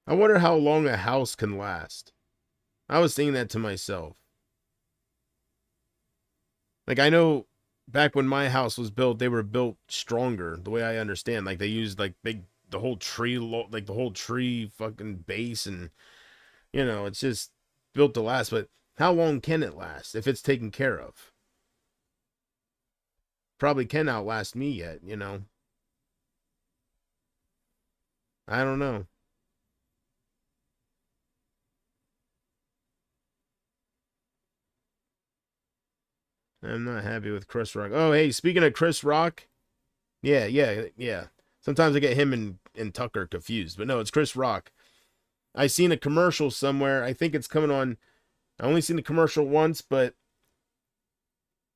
I wonder how long a house can last. I was thinking that to myself. Like, I know back when my house was built, they were built stronger, the way I understand. Like, they used, like, the whole tree, like, the whole tree fucking base, and, it's just built to last. But how long can it last if it's taken care of? Probably can outlast me yet. I don't know. I'm not happy with Chris Rock. Oh, hey, speaking of Chris Rock, yeah. Sometimes I get him and Tucker confused, but no, it's Chris Rock. I seen a commercial somewhere. I think it's coming on. I only seen the commercial once, but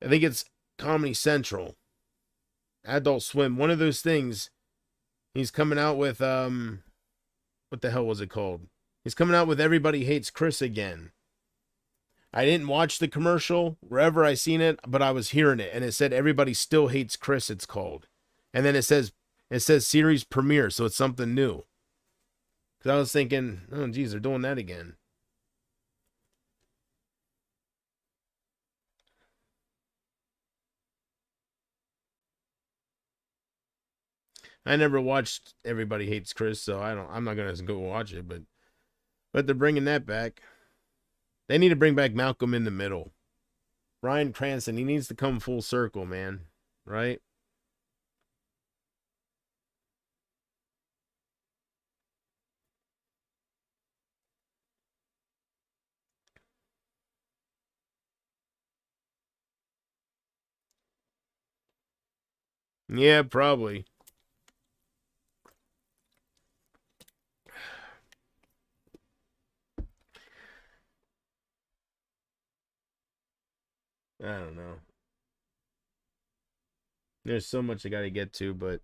I think it's Comedy Central, Adult Swim, one of those things. He's coming out with what the hell was it called? He's coming out with Everybody Hates Chris again. I didn't watch the commercial wherever I seen it, but I was hearing it, and it said Everybody Still Hates Chris. It's called, and then it says series premiere, so it's something new. Because I was thinking, oh geez, they're doing that again. I never watched Everybody Hates Chris, so I'm not gonna go watch it, but they're bringing that back. They need to bring back Malcolm in the Middle. Bryan Cranston, he needs to come full circle, man. Right? Yeah, probably. I don't know. There's so much I got to get to, but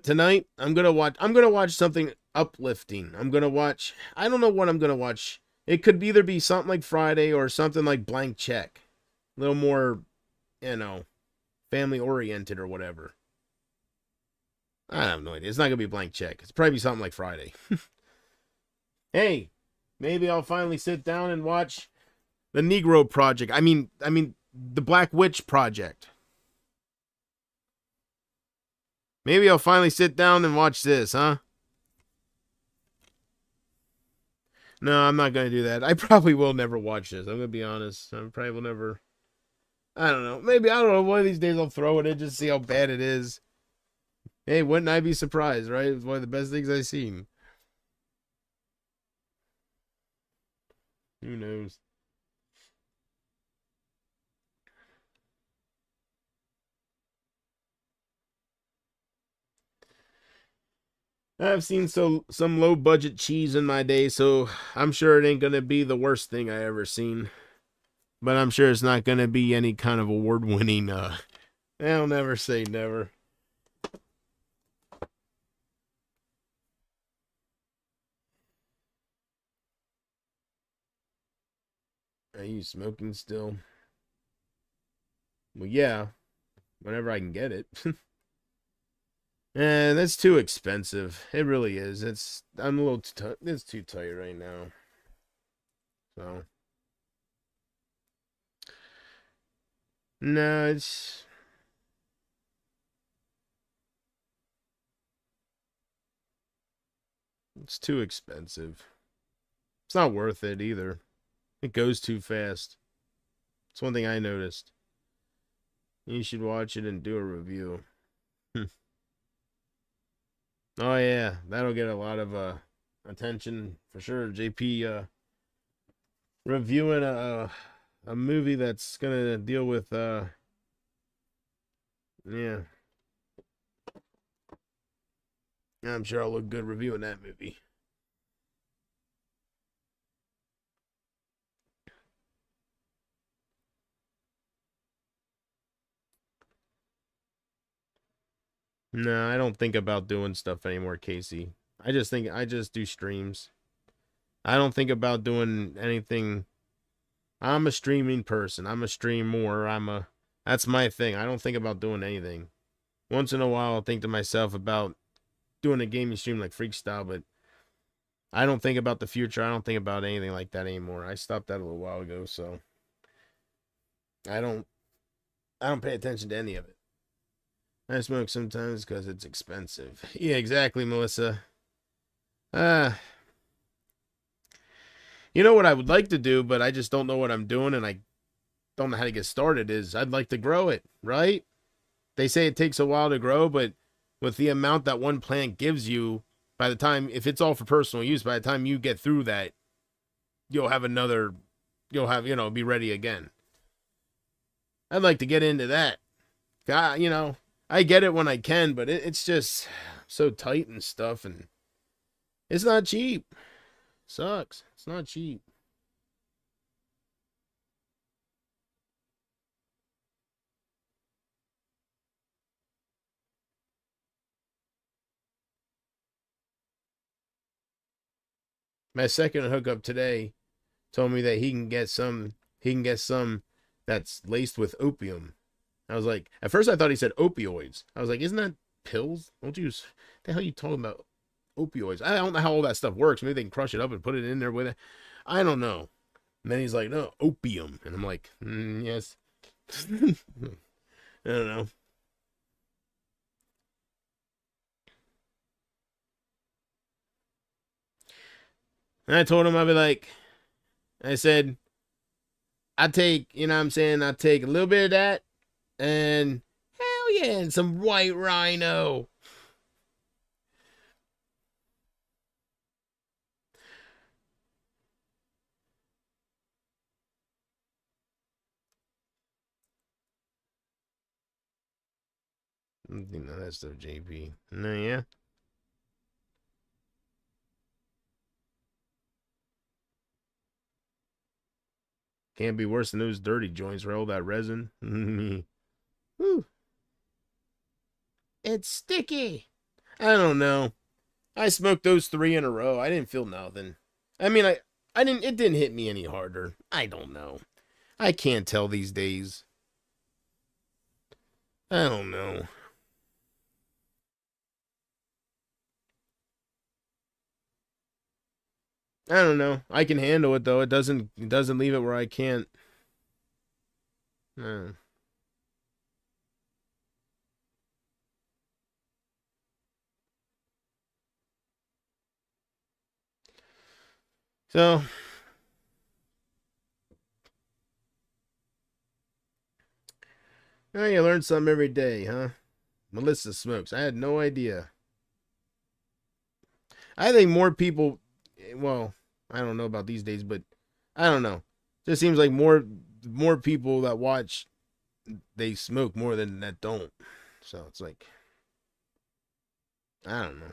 tonight I'm gonna watch something uplifting. I don't know what I'm gonna watch. It could either be something like Friday or something like Blank Check. A little more, family oriented or whatever. I have no idea. It's not gonna be Blank Check. It's probably something like Friday. Hey, maybe I'll finally sit down and watch the Negro Project. I mean the Black Witch Project. Maybe I'll finally sit down and watch this, huh? No, I'm not gonna do that. I probably will never watch this. I'm gonna be honest. I probably will never. I don't know. Maybe, I don't know. One of these days I'll throw it in just see how bad it is. Hey, wouldn't I be surprised, right? It's one of the best things I've seen. Who knows? I've seen some low budget cheese in my day, so I'm sure it ain't gonna be the worst thing I ever seen. But I'm sure it's not gonna be any kind of award winning. I'll never say never. Are you smoking still? Well, yeah, whenever I can get it. And that's too expensive. It really is. I'm a little it's too tight right now. So no, it's too expensive. It's not worth it either. It goes too fast. It's one thing I noticed. You should watch it and do a review. Oh yeah, that'll get a lot of attention for sure. JP reviewing a movie that's gonna deal with yeah. I'm sure I'll look good reviewing that movie. No, I don't think about doing stuff anymore, Casey. I just do streams. I don't think about doing anything. I'm a streaming person. I'm a stream more. That's my thing. I don't think about doing anything. Once in a while I'll think to myself about doing a gaming stream like Freak Style, but I don't think about the future. I don't think about anything like that anymore. I stopped that a little while ago, so I don't I don't pay attention to any of it. I smoke sometimes because it's expensive. Yeah, exactly, Melissa. Uh, you know what I would like to do, but I just don't know what I'm doing and I don't know how to get started is I'd like to grow it, right? They say it takes a while to grow, but with the amount that one plant gives you, by the time, if it's all for personal use, by the time you get through that, you'll have another, you'll have, be ready again. I'd like to get into that. I get it when I can, but it's just so tight and stuff, and it's not cheap. Sucks. It's not cheap. My second hookup today told me that he can get some that's laced with opium. I was like, at first I thought he said opioids. I was like, isn't that pills? Don't you, the hell are you talking about opioids? I don't know how all that stuff works. Maybe they can crush it up and put it in there with it. I don't know. And then he's like, no, opium. And I'm like, yes. I don't know. And I told him, I'd be like, I said, I take, what I'm saying, I take a little bit of that and hell yeah, and some white rhino. You know that stuff, JP. No, yeah. Can't be worse than those dirty joints where all that resin. Whew, it's sticky. I don't know. I smoked those three in a row. I didn't feel nothing. I mean, I didn't. It didn't hit me any harder. I don't know. I can't tell these days. I don't know. I don't know. I can handle it though. It doesn't leave it where I can't. Uh, so Oh, you learn something every day, huh? Melissa smokes. I had no idea. I think more people, well, I don't know about these days, but I don't know. Just seems like more people that watch, they smoke more than that don't. So it's like, I don't know.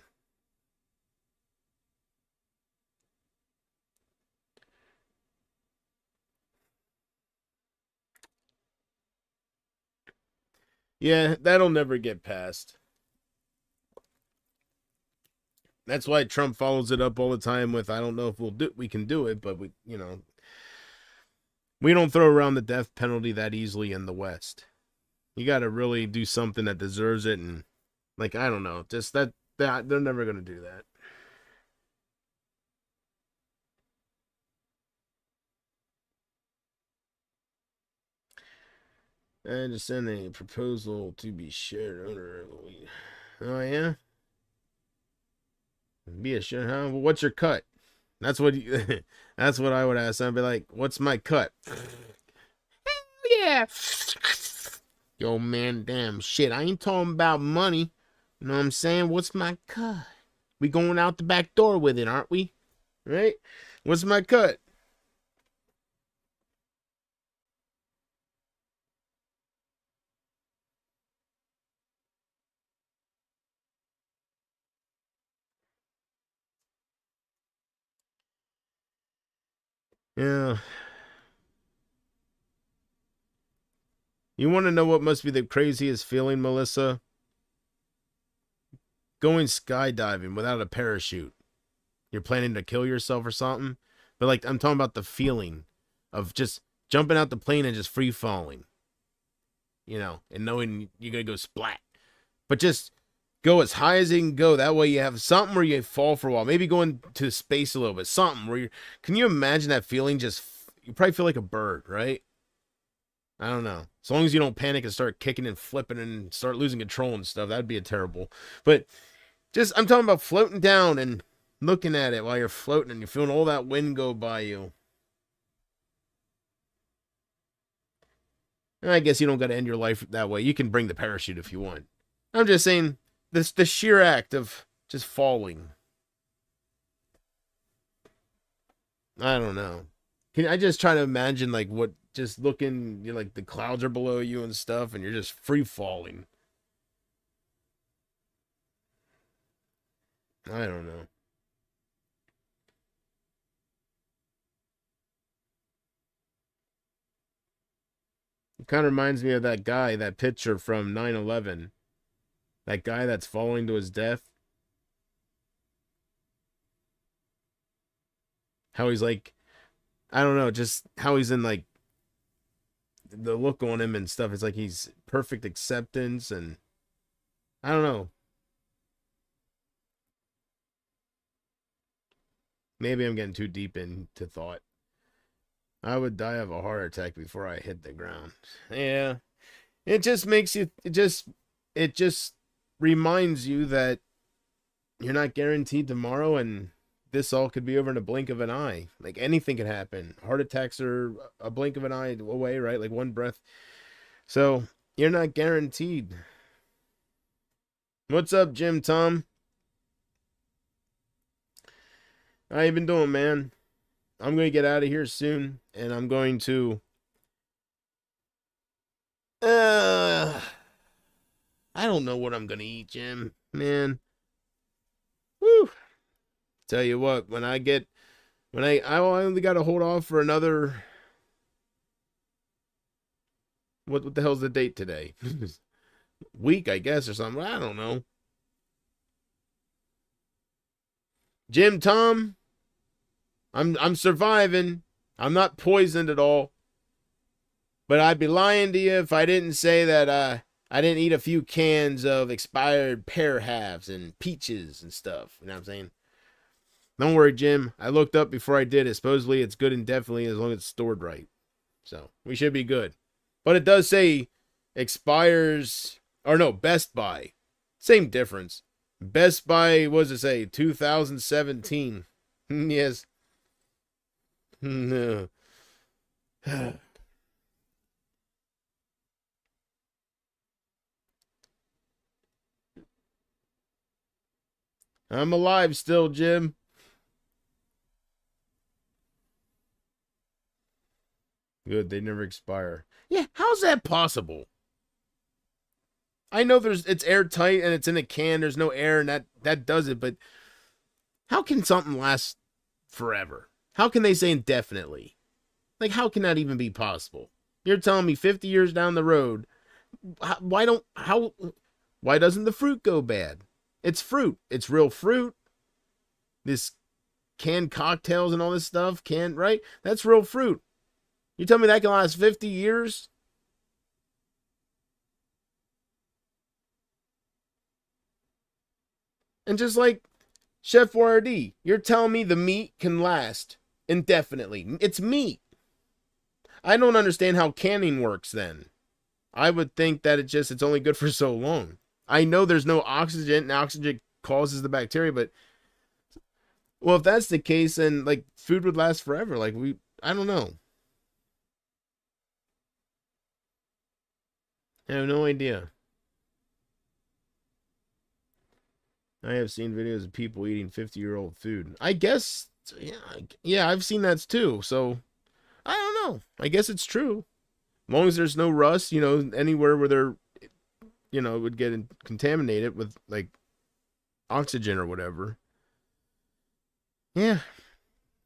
Yeah, that'll never get passed. That's why Trump follows it up all the time with, I don't know if we can do it, but we don't throw around the death penalty that easily in the West. You got to really do something that deserves it, and like, I don't know, just that they're never going to do that. And just send a proposal to be shared under. Oh yeah, be a share, huh? Well, what's your cut? That's what that's what I would ask. I'd be like, "What's my cut?" Yeah. Yo, man, damn shit. I ain't talking about money. You know what I'm saying? What's my cut? We going out the back door with it, aren't we? Right? What's my cut? Yeah. You want to know what must be the craziest feeling, Melissa? Going skydiving without a parachute. You're planning to kill yourself or something. But like, I'm talking about the feeling of just jumping out the plane and just free falling, and knowing you're gonna go splat. But just go as high as you can go. That way you have something where you fall for a while. Maybe going to space a little bit. Something where can you imagine that feeling? You probably feel like a bird, right? I don't know. As long as you don't panic and start kicking and flipping and start losing control and stuff, that'd be a terrible. But just, I'm talking about floating down and looking at it while you're floating and you're feeling all that wind go by you. And I guess you don't got to end your life that way. You can bring the parachute if you want. I'm just saying, the sheer act of just falling. I don't know. I just try to imagine like what just looking, like the clouds are below you and stuff, and you're just free falling. I don't know. It kind of reminds me of that guy, that picture from 9/11. That guy that's falling to his death. How he's like, I don't know, just how he's in like the look on him and stuff. It's like he's perfect acceptance, and I don't know. Maybe I'm getting too deep into thought. I would die of a heart attack before I hit the ground. Yeah. It just makes you it just reminds you that you're not guaranteed tomorrow, and this all could be over in a blink of an eye. Like anything could happen. Heart attacks are a blink of an eye away, right? Like one breath. So you're not guaranteed. What's up, Jim Tom? How you been doing, man? I'm gonna get out of here soon, and I'm going to uh I don't know what I'm gonna eat, Jim. Man. Woo. Tell you what, I only gotta hold off for another, what the hell's the date today? Week, I guess, or something. I don't know. Jim Tom, I'm surviving. I'm not poisoned at all. But I'd be lying to you if I didn't say that I didn't eat a few cans of expired pear halves and peaches and stuff. You know what I'm saying? Don't worry, Jim. I looked up before I did it. Supposedly it's good indefinitely as long as it's stored right. So we should be good. But it does say expires, or no, Best Buy. Same difference. Best Buy, what does it say? 2017. Yes. No. I'm alive still, Jim. Good, they never expire. Yeah, how's that possible? I know it's airtight and it's in a can. There's no air, and that does it. But how can something last forever? How can they say indefinitely? Like, how can that even be possible? You're telling me 50 years down the road, why doesn't the fruit go bad? It's fruit. It's real fruit. This canned cocktails and all this stuff, right? That's real fruit. You tell me that can last 50 years? And just like Chef Boyardee, you're telling me the meat can last indefinitely. It's meat. I don't understand how canning works then. I would think that it's only good for so long. I know there's no oxygen, and oxygen causes the bacteria, but well, if that's the case, then like food would last forever. I don't know. I have no idea. I have seen videos of people eating 50-year-old food. I guess, yeah, I've seen that too. So I don't know. I guess it's true. As long as there's no rust, anywhere where they're, it would get contaminated with like oxygen or whatever. Yeah,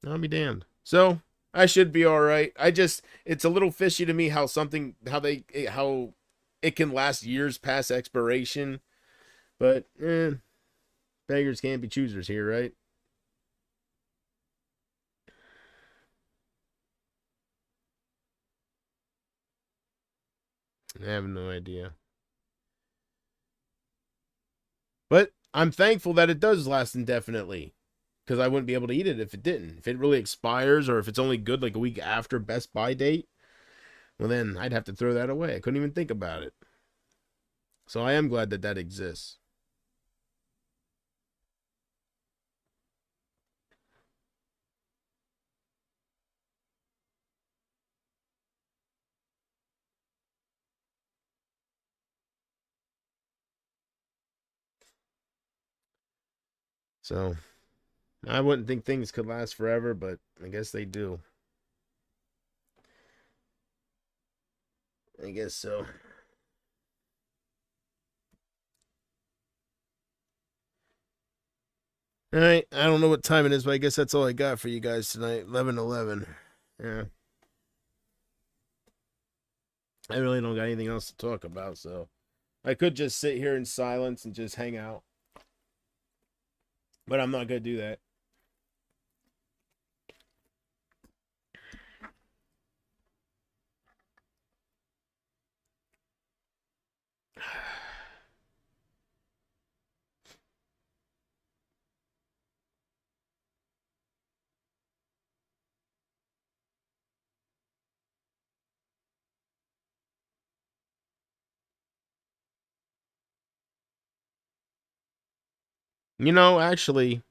I'll be damned. So I should be all right. It's a little fishy to me how it can last years past expiration. But beggars can't be choosers here, right? I have no idea. But I'm thankful that it does last indefinitely, because I wouldn't be able to eat it if it didn't. If it really expires or if it's only good like a week after best buy date, well, then I'd have to throw that away. I couldn't even think about it. So I am glad that that exists. So I wouldn't think things could last forever, but I guess they do. I guess so. All right. I don't know what time it is, but I guess that's all I got for you guys tonight. 11:11. Yeah. I really don't got anything else to talk about, so I could just sit here in silence and just hang out. But I'm not going to do that. Actually,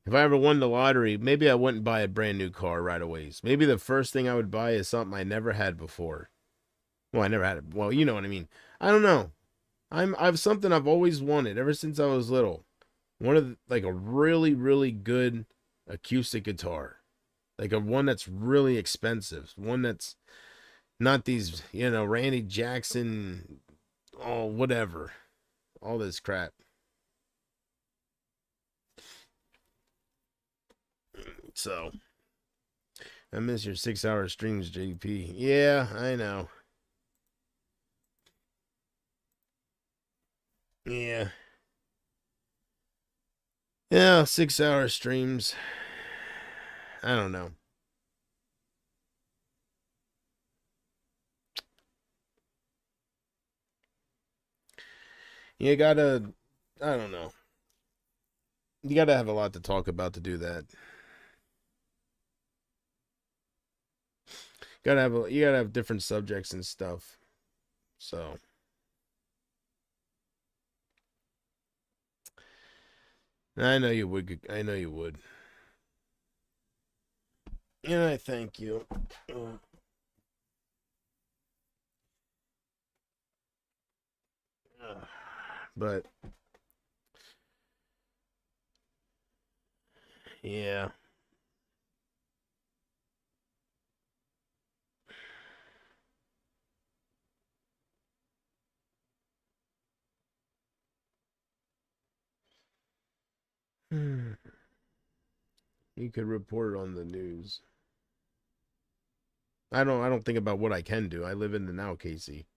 if I ever won the lottery, maybe I wouldn't buy a brand new car right away. Maybe the first thing I would buy is something I never had before. Well, I never had it. Well, you know what I mean. I don't know. I've something I've always wanted ever since I was little. One of like a really really good acoustic guitar. Like a one that's really expensive. One that's not these, Randy Jackson, oh whatever. All this crap. So, I miss your 6-hour streams, JP. Yeah, I know. Yeah. Yeah, 6-hour streams. I don't know. You gotta, I don't know. You gotta have a lot to talk about to do that. You gotta have different subjects and stuff. So, I know you would. I know you would. Yeah, I thank you. But Yeah. You could report on the news. I don't think about what I can do. I live in the now, Casey.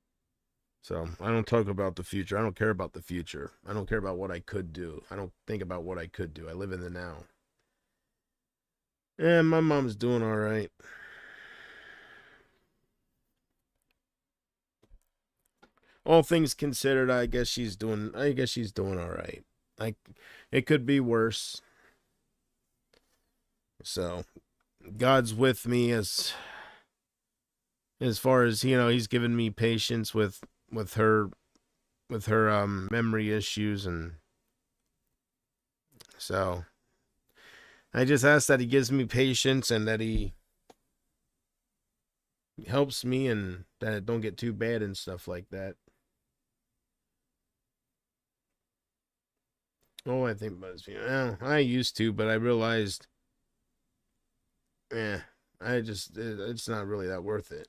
So I don't talk about the future. I don't care about the future. I don't care about what I could do. I don't think about what I could do. I live in the now. And my mom's doing all right. All things considered, I guess she's doing all right. Like it could be worse. So God's with me as far as, he's given me patience with her memory issues, and so I just ask that he gives me patience and that he helps me and that it don't get too bad and stuff like that. Oh, I think BuzzFeed. Well, I used to, but I realized, eh, it's not really that worth it.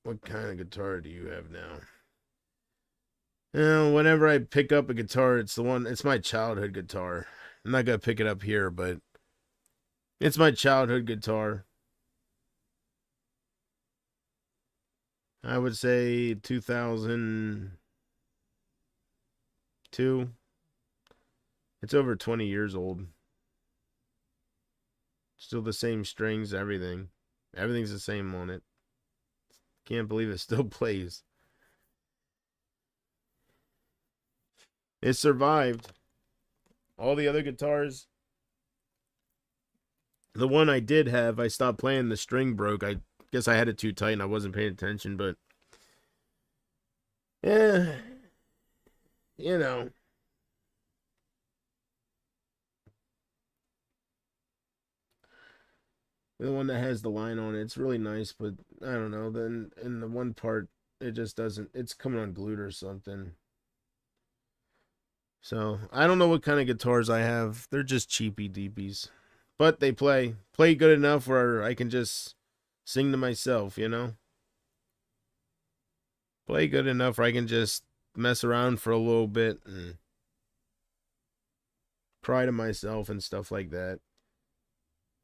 What kind of guitar do you have now? Whenever I pick up a guitar, it's my childhood guitar. I'm not gonna pick it up here, but it's my childhood guitar. I would say 2002. It's over 20 years old. Still the same strings, everything. Everything's the same on it. Can't believe it still plays. It survived. All the other guitars, the one I did have, I stopped playing, the string broke. I guess I had it too tight and I wasn't paying attention, but yeah, you know. The one that has the line on it, it's really nice, but I don't know. Then in the one part, it just doesn't. It's coming unglued or something. So I don't know what kind of guitars I have. They're just cheapy deepies, but they play good enough where I can just sing to myself. Play good enough where I can just mess around for a little bit and cry to myself and stuff like that.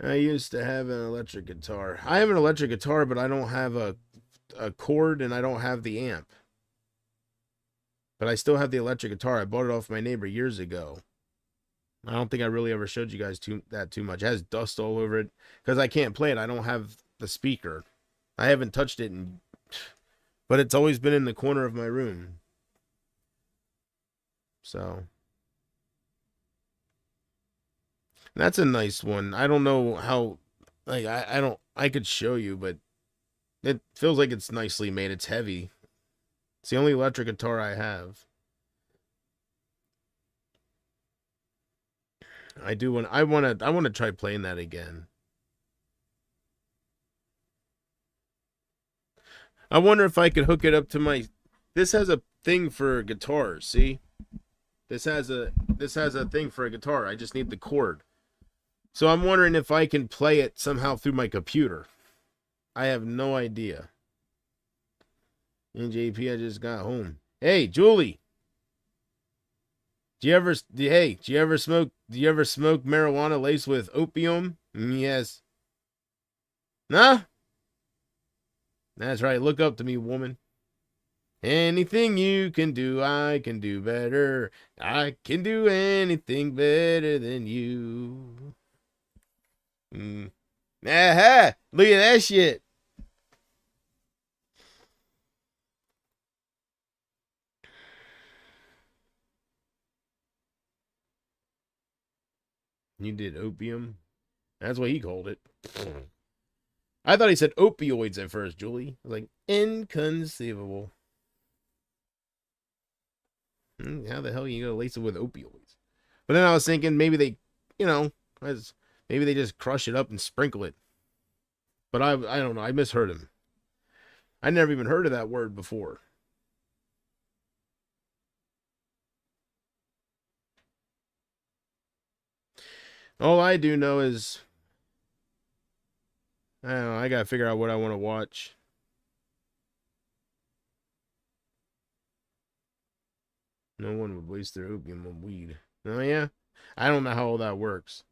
I used to have an electric guitar. I have an electric guitar, but I don't have a cord and I don't have the amp. But I still have the electric guitar. I bought it off my neighbor years ago. I don't think I really ever showed you guys too much. It has dust all over it because I can't play it. I don't have the speaker. I haven't touched it, but it's always been in the corner of my room. So that's a nice one. I don't know how. Like I don't. I could show you, but it feels like it's nicely made. It's heavy. It's the only electric guitar I have. I want to try playing that again. I wonder if I could hook it up to my. This has a thing for guitars. See, this has a thing for a guitar. I just need the cord. So I'm wondering if I can play it somehow through my computer. I have no idea. NJP, I just got home. Hey, Julie. Do you ever smoke marijuana laced with opium? Yes. Nah? That's right. Look up to me, woman. Anything you can do, I can do better. I can do anything better than you. Aha! Look at that shit. You did opium? That's what he called it. I thought he said opioids at first, Julie. I was like, inconceivable. How the hell are you gonna lace it with opioids? But then I was thinking maybe they, you know, maybe they just crush it up and sprinkle it. But I don't know. I misheard him. I never even heard of that word before. All I do know is, I don't know, I gotta figure out what I want to watch. No one would waste their opium on weed. Oh, yeah? I don't know how all that works.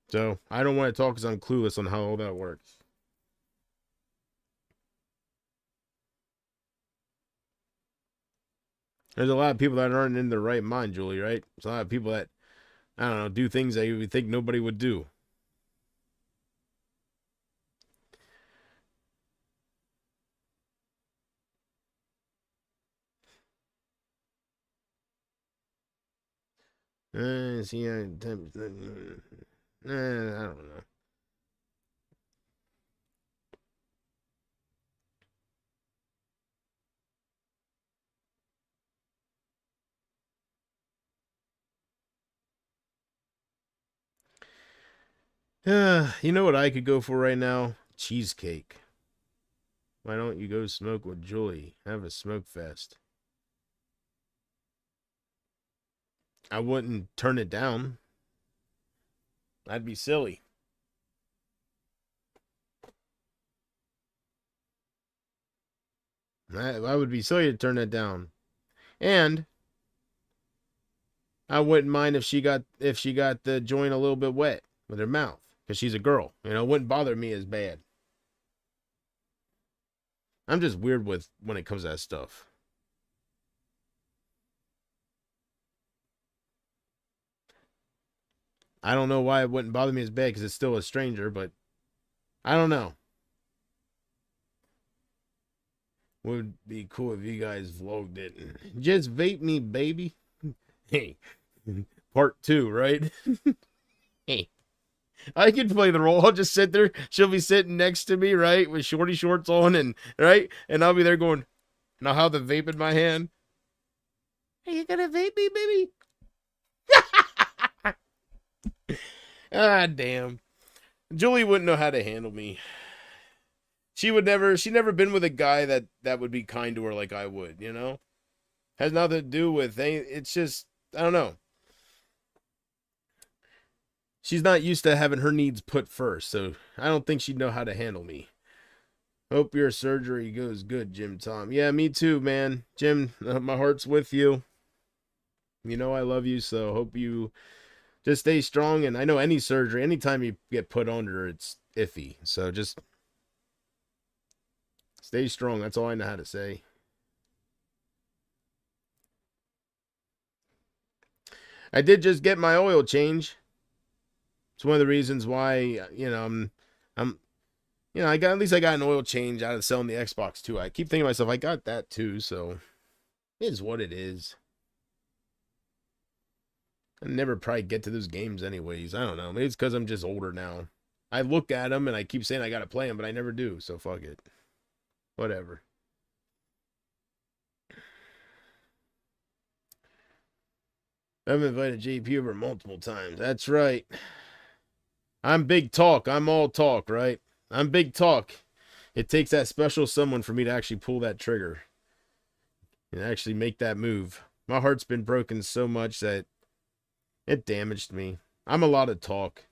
So, I don't want to talk because I'm clueless on how all that works. There's a lot of people that aren't in their right mind, Julie, right? There's a lot of people that, I don't know, do things that you would think nobody would do. See, I don't know. You know what I could go for right now? Cheesecake. Why don't you go smoke with Julie? Have a smoke fest. I wouldn't turn it down. I'd be silly. I would be silly to turn that down. And I wouldn't mind if she got the joint a little bit wet with her mouth because she's a girl. You know, it wouldn't bother me as bad. I'm just weird with when it comes to that stuff. I don't know why it wouldn't bother me as bad because it's still a stranger, but I don't know. Would be cool if you guys vlogged it. Just vape me, baby. Hey, part 2, right? Hey, I can play the role. I'll just sit there. She'll be sitting next to me, right, with shorty shorts on, and right, and I'll be there going, and I'll have the vape in my hand. Are you gonna vape me, baby? Ah, damn. Julie wouldn't know how to handle me. She never been with a guy that would be kind to her like I would, you know? Has nothing to do with it's just, I don't know. She's not used to having her needs put first, so I don't think she'd know how to handle me. Hope your surgery goes good, Jim Tom. Yeah, me too, man. Jim, my heart's with you. You know I love you, so hope you just stay strong. And I know any surgery, anytime you get put under, it's iffy. So just stay strong. That's all I know how to say. I did just get my oil change. It's one of the reasons why, I'm I got, at least I got an oil change out of selling the Xbox too. I keep thinking to myself, I got that too, so it is what it is. I never probably get to those games anyways. I don't know. Maybe it's because I'm just older now. I look at them and I keep saying I gotta play them, but I never do. So fuck it. Whatever. I've invited JP over multiple times. That's right. I'm big talk. I'm all talk, right? I'm big talk. It takes that special someone for me to actually pull that trigger and actually make that move. My heart's been broken so much that it damaged me. I'm a lot of talk.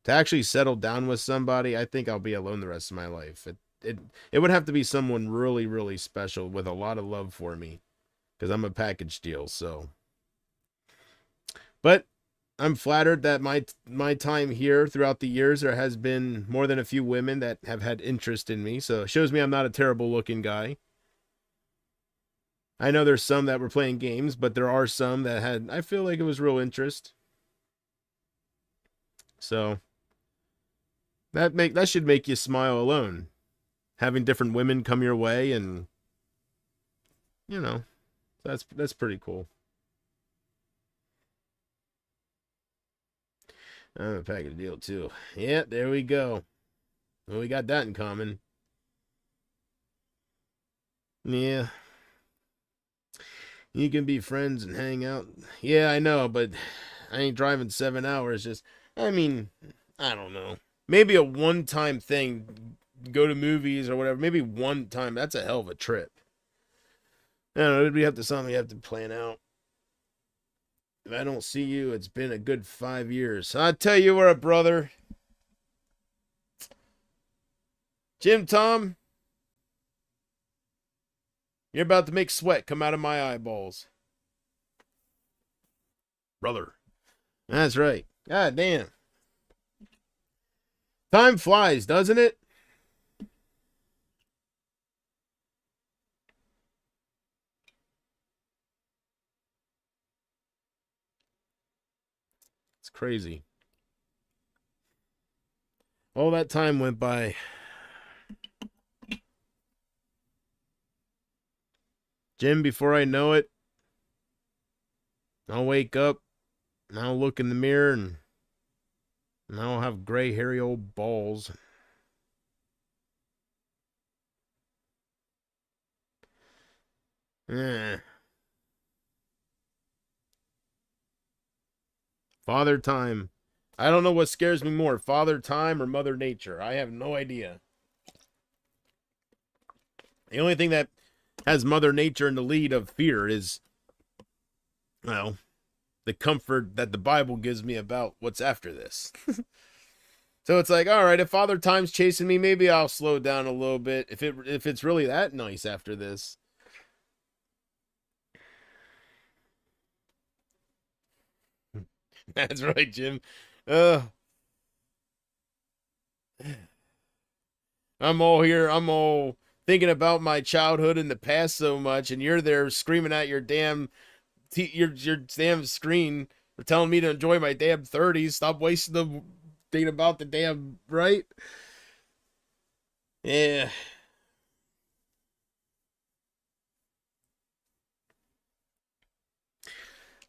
To actually settle down with somebody, I think I'll be alone the rest of my life. It would have to be someone really, really special with a lot of love for me, because I'm a package deal. So, but I'm flattered that my time here throughout the years, there has been more than a few women that have had interest in me. So it shows me I'm not a terrible looking guy. I know there's some that were playing games, but there are some that had, I feel like it was real interest. So that should make you smile alone. Having different women come your way, and you know, that's pretty cool. I'm a package deal too. Yeah, there we go. Well, we got that in common. Yeah. You can be friends and hang out. Yeah, I know, but I ain't driving 7 hours. Just, I mean, I don't know. Maybe a one-time thing. Go to movies or whatever. Maybe one time. That's a hell of a trip. I don't know. We have to something we have to plan out. If I don't see you, it's been a good 5 years. I tell you what, brother. Jim Tom, you're about to make sweat come out of my eyeballs. Brother. That's right. God damn. Time flies, doesn't it? It's crazy. All that time went by. Jim, before I know it, I'll wake up and I'll look in the mirror and I'll have gray, hairy old balls. Eh. Father Time. I don't know what scares me more, Father Time or Mother Nature. I have no idea. The only thing that has Mother Nature in the lead of fear is, well, the comfort that the Bible gives me about what's after this. So it's like, all right, if Father Time's chasing me, maybe I'll slow down a little bit. If it's really that nice after this. That's right, Jim. Uh, I'm all here. I'm all thinking about my childhood in the past so much, and you're there screaming at your damn your damn screen for telling me to enjoy my damn 30s. Stop wasting the thinking about the damn right. Yeah.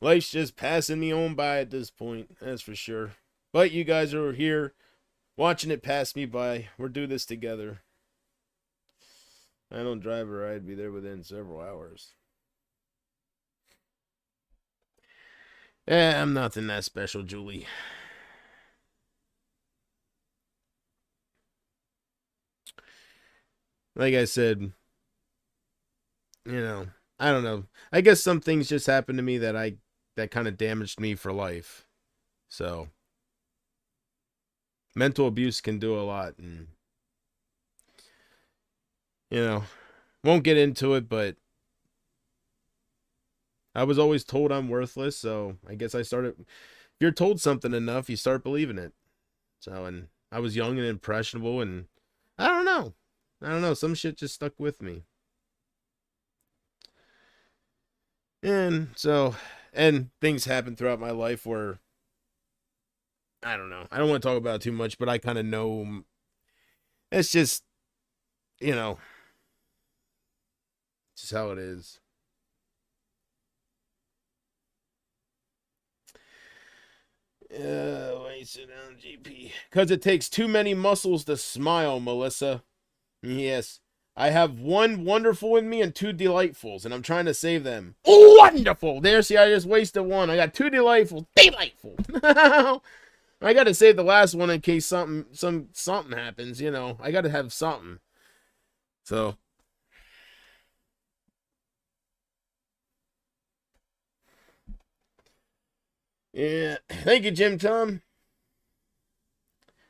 Life's just passing me on by at this point, that's for sure. But you guys are here watching it pass me by. We're doing this together. I don't drive or I'd be there within several hours. I'm nothing that special, Julie. Like I said, I don't know. I guess some things just happened to me that kind of damaged me for life. So, mental abuse can do a lot, and won't get into it, but I was always told I'm worthless, so I guess if you're told something enough, you start believing it. So, and I was young and impressionable, and I don't know. Some shit just stuck with me. And so, and things happen throughout my life where, I don't know. I don't want to talk about it too much, but I kind of know it's you know, just how it is. Wait, sit down, GP. Because it takes too many muscles to smile, Melissa. Yes. I have one wonderful in me and two delightfuls, and I'm trying to save them. Wonderful! There, see, I just wasted one. I got two delightful. Delightful! I gotta save the last one in case something happens, I gotta have something. So. Yeah. Thank you, Jim Tom.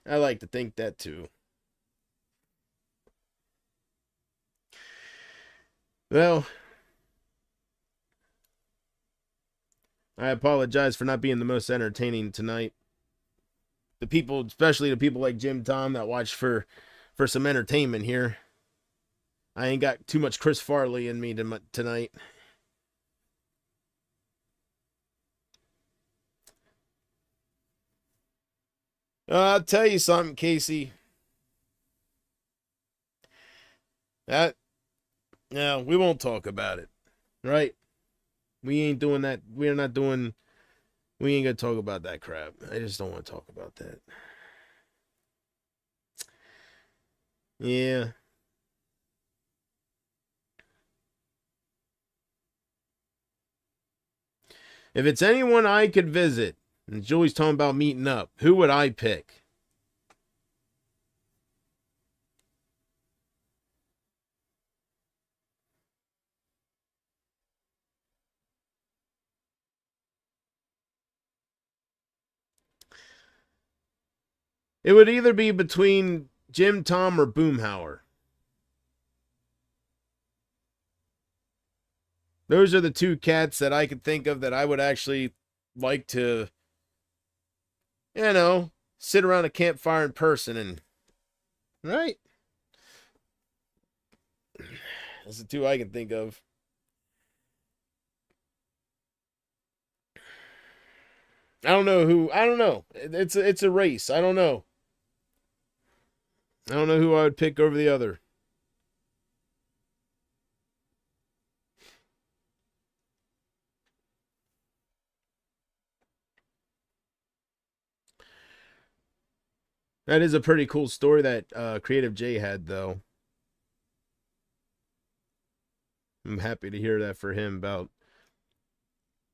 I like to think that too. Well, I apologize for not being the most entertaining tonight. The people, especially the people like Jim Tom that watch for some entertainment here. I ain't got too much Chris Farley in me tonight. I'll tell you something, Casey. That No, we won't talk about it. Right? We ain't doing that. We're not doing. We ain't gonna talk about that crap. I just don't want to talk about that. Yeah. If it's anyone I could visit, and Julie's talking about meeting up, who would I pick? It would either be between Jim Tom or Boomhauer. Those are the two cats that I could think of that I would actually like to, sit around a campfire in person and, right? That's the two I can think of. I don't know who. I don't know. It's a race. I don't know. I don't know who I would pick over the other. That is a pretty cool story that Creative J had, though. I'm happy to hear that for him about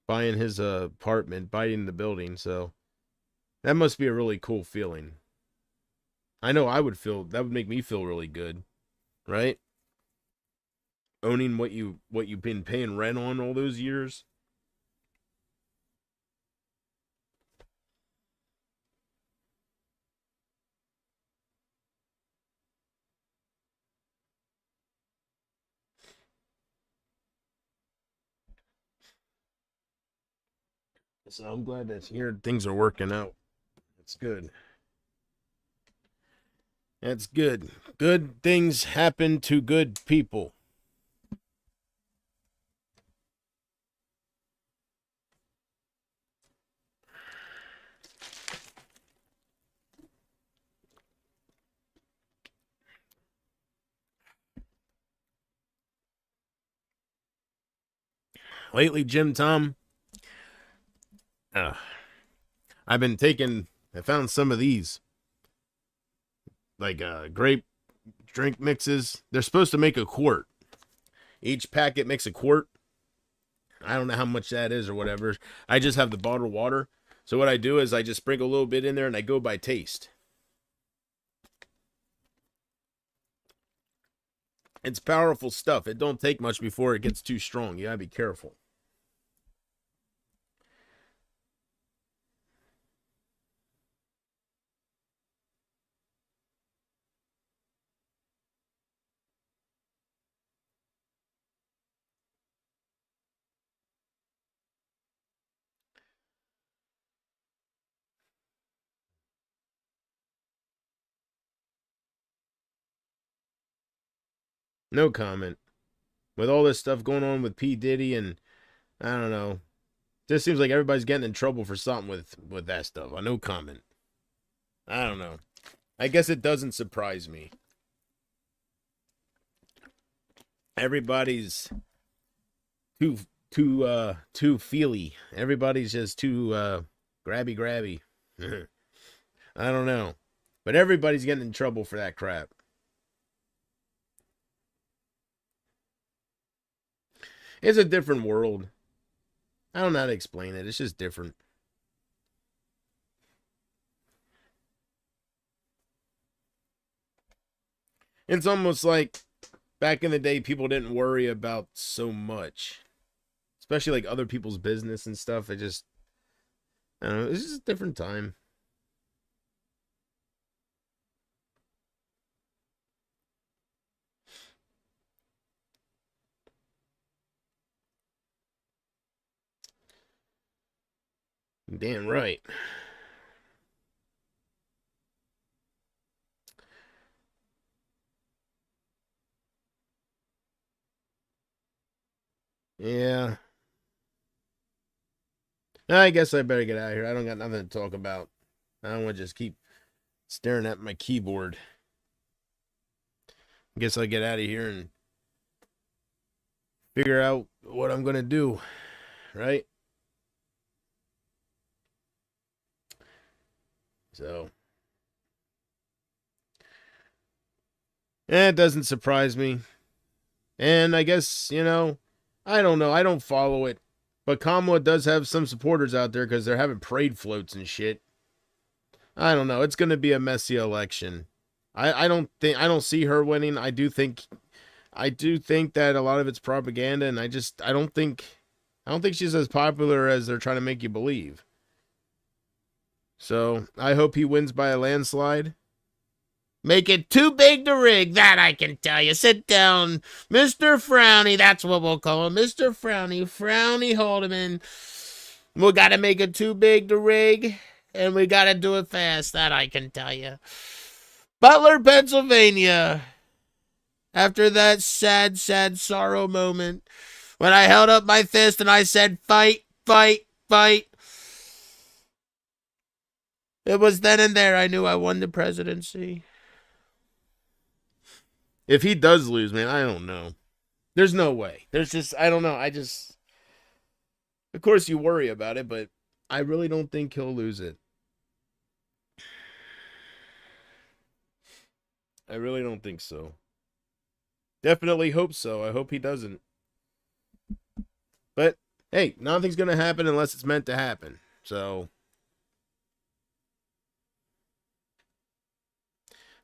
buying his apartment, buying the building. So that must be a really cool feeling. I know I would feel that would make me feel really good, right? Owning what you've been paying rent on all those years. So I'm glad that here things are working out. That's good. That's good. Good things happen to good people. Lately, Jim Tom, uh, I found some of these, like grape drink mixes. They're supposed to make a quart. Each packet makes a quart. I don't know how much that is or whatever. I just have the bottled water. So what I do is I just sprinkle a little bit in there and I go by taste. It's powerful stuff. It don't take much before it gets too strong. You gotta be careful. No comment. With all this stuff going on with P. Diddy and I don't know. Just seems like everybody's getting in trouble for something with that stuff. No comment. I don't know. I guess it doesn't surprise me. Everybody's too feely. Everybody's just too grabby. I don't know. But everybody's getting in trouble for that crap. It's a different world. I don't know how to explain it. It's just different. It's almost like back in the day, people didn't worry about so much, especially like other people's business and stuff. I don't know. It's just a different time. Damn right. Yeah. I guess I better get out of here. I don't got nothing to talk about. I don't want to just keep staring at my keyboard. I guess I'll get out of here and figure out what I'm going to do, right? So, it doesn't surprise me. And I guess, I don't know. I don't follow it. But Kamala does have some supporters out there because they're having parade floats and shit. I don't know. It's going to be a messy election. I don't see her winning. I do think that a lot of it's propaganda, and I don't think she's as popular as they're trying to make you believe. So I hope he wins by a landslide. Make it too big to rig, that I can tell you. Sit down, Mr. Frowny. That's what we'll call him, Mr. Frowny. Frowny Haldeman. We got to make it too big to rig, and we got to do it fast. That I can tell you. Butler, Pennsylvania. After that sad, sad sorrow moment, when I held up my fist and I said, fight, fight, fight. It was then and there I knew I won the presidency. If he does lose, man, I don't know. There's no way. There's just, I don't know. Of course you worry about it, but I really don't think he'll lose it. I really don't think so. Definitely hope so. I hope he doesn't. But, hey, nothing's going to happen unless it's meant to happen. So,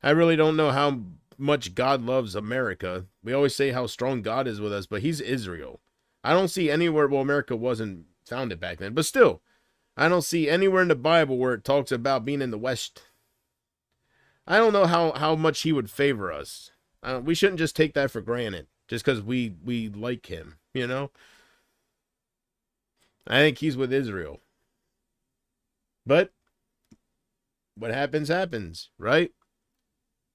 I really don't know how much God loves America. We always say how strong God is with us, but he's Israel. I don't see anywhere, well, America wasn't founded back then, but still, I don't see anywhere in the Bible where it talks about being in the West. I don't know how much he would favor us. We shouldn't just take that for granted just because we like him, you know? I think he's with Israel. But what happens, happens, right?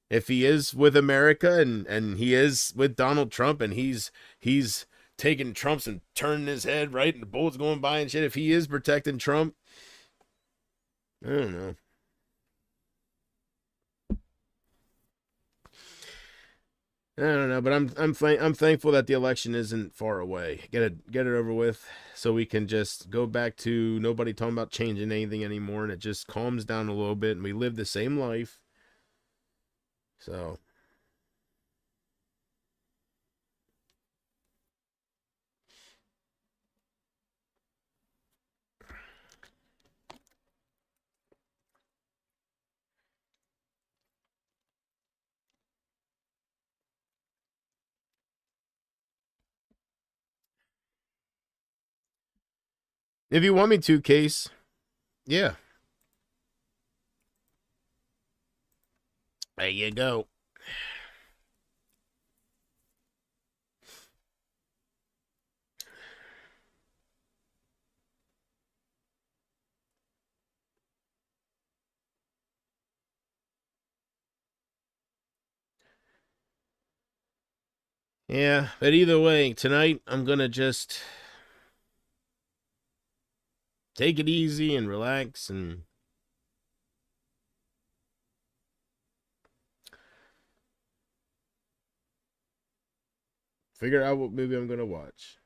If he is with America and he is with Donald Trump and he's taking Trump's and turning his head, right? And the bullets going by and shit. If he is protecting Trump, I don't know. I don't know, but I'm thankful that the election isn't far away. Get it over with, so we can just go back to nobody talking about changing anything anymore, and it just calms down a little bit, and we live the same life. So. If you want me to, Case, yeah. There you go. Yeah, but either way, tonight I'm gonna just take it easy and relax and figure out what movie I'm gonna watch.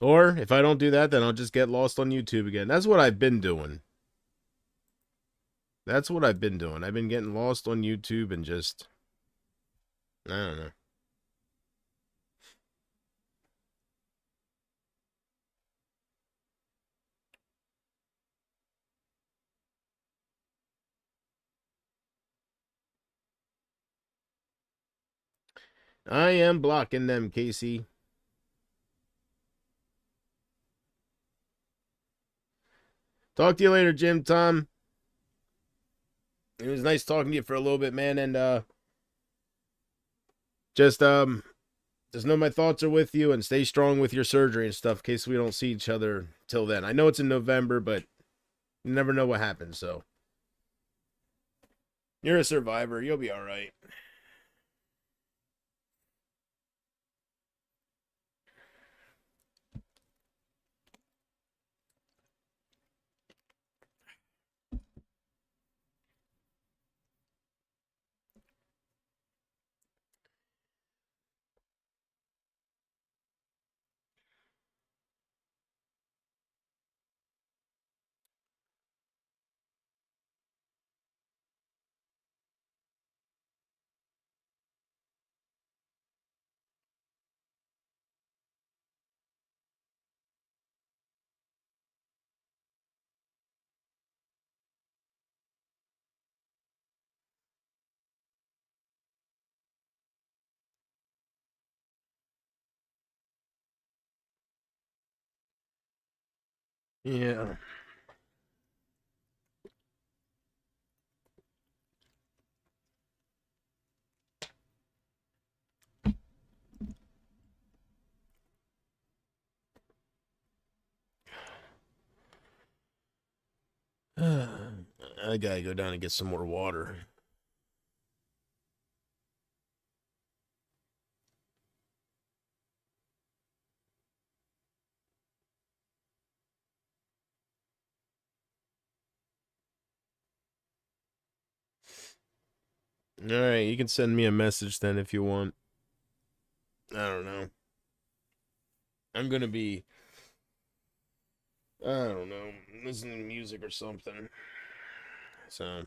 Or if I don't do that, then I'll just get lost on YouTube again. That's what I've been doing. That's what I've been doing. I've been getting lost on YouTube and just, I don't know. I am blocking them, Casey. Talk to you later, Jim Tom. It was nice talking to you for a little bit, man, and just just know my thoughts are with you and stay strong with your surgery and stuff in case we don't see each other till then. I know it's in November, but you never know what happens, so you're a survivor. You'll be all right. Yeah. I gotta go down and get some more water. All right, you can send me a message then if you want. I don't know. I'm gonna be, I don't know, listening to music or something. So,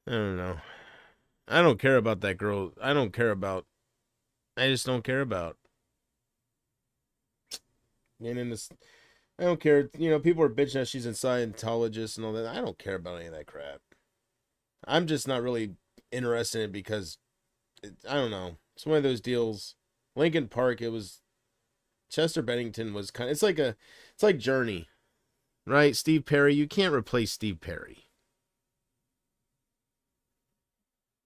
I don't know. I don't care about that girl. I don't care about, I just don't care about. And in this, I don't care. You know, people are bitching that she's a Scientologist and all that. I don't care about any of that crap. I'm just not really interested in it because I don't know. It's one of those deals. Lincoln Park, it was Chester Bennington was kind of, it's like Journey, right? Steve Perry, you can't replace Steve Perry.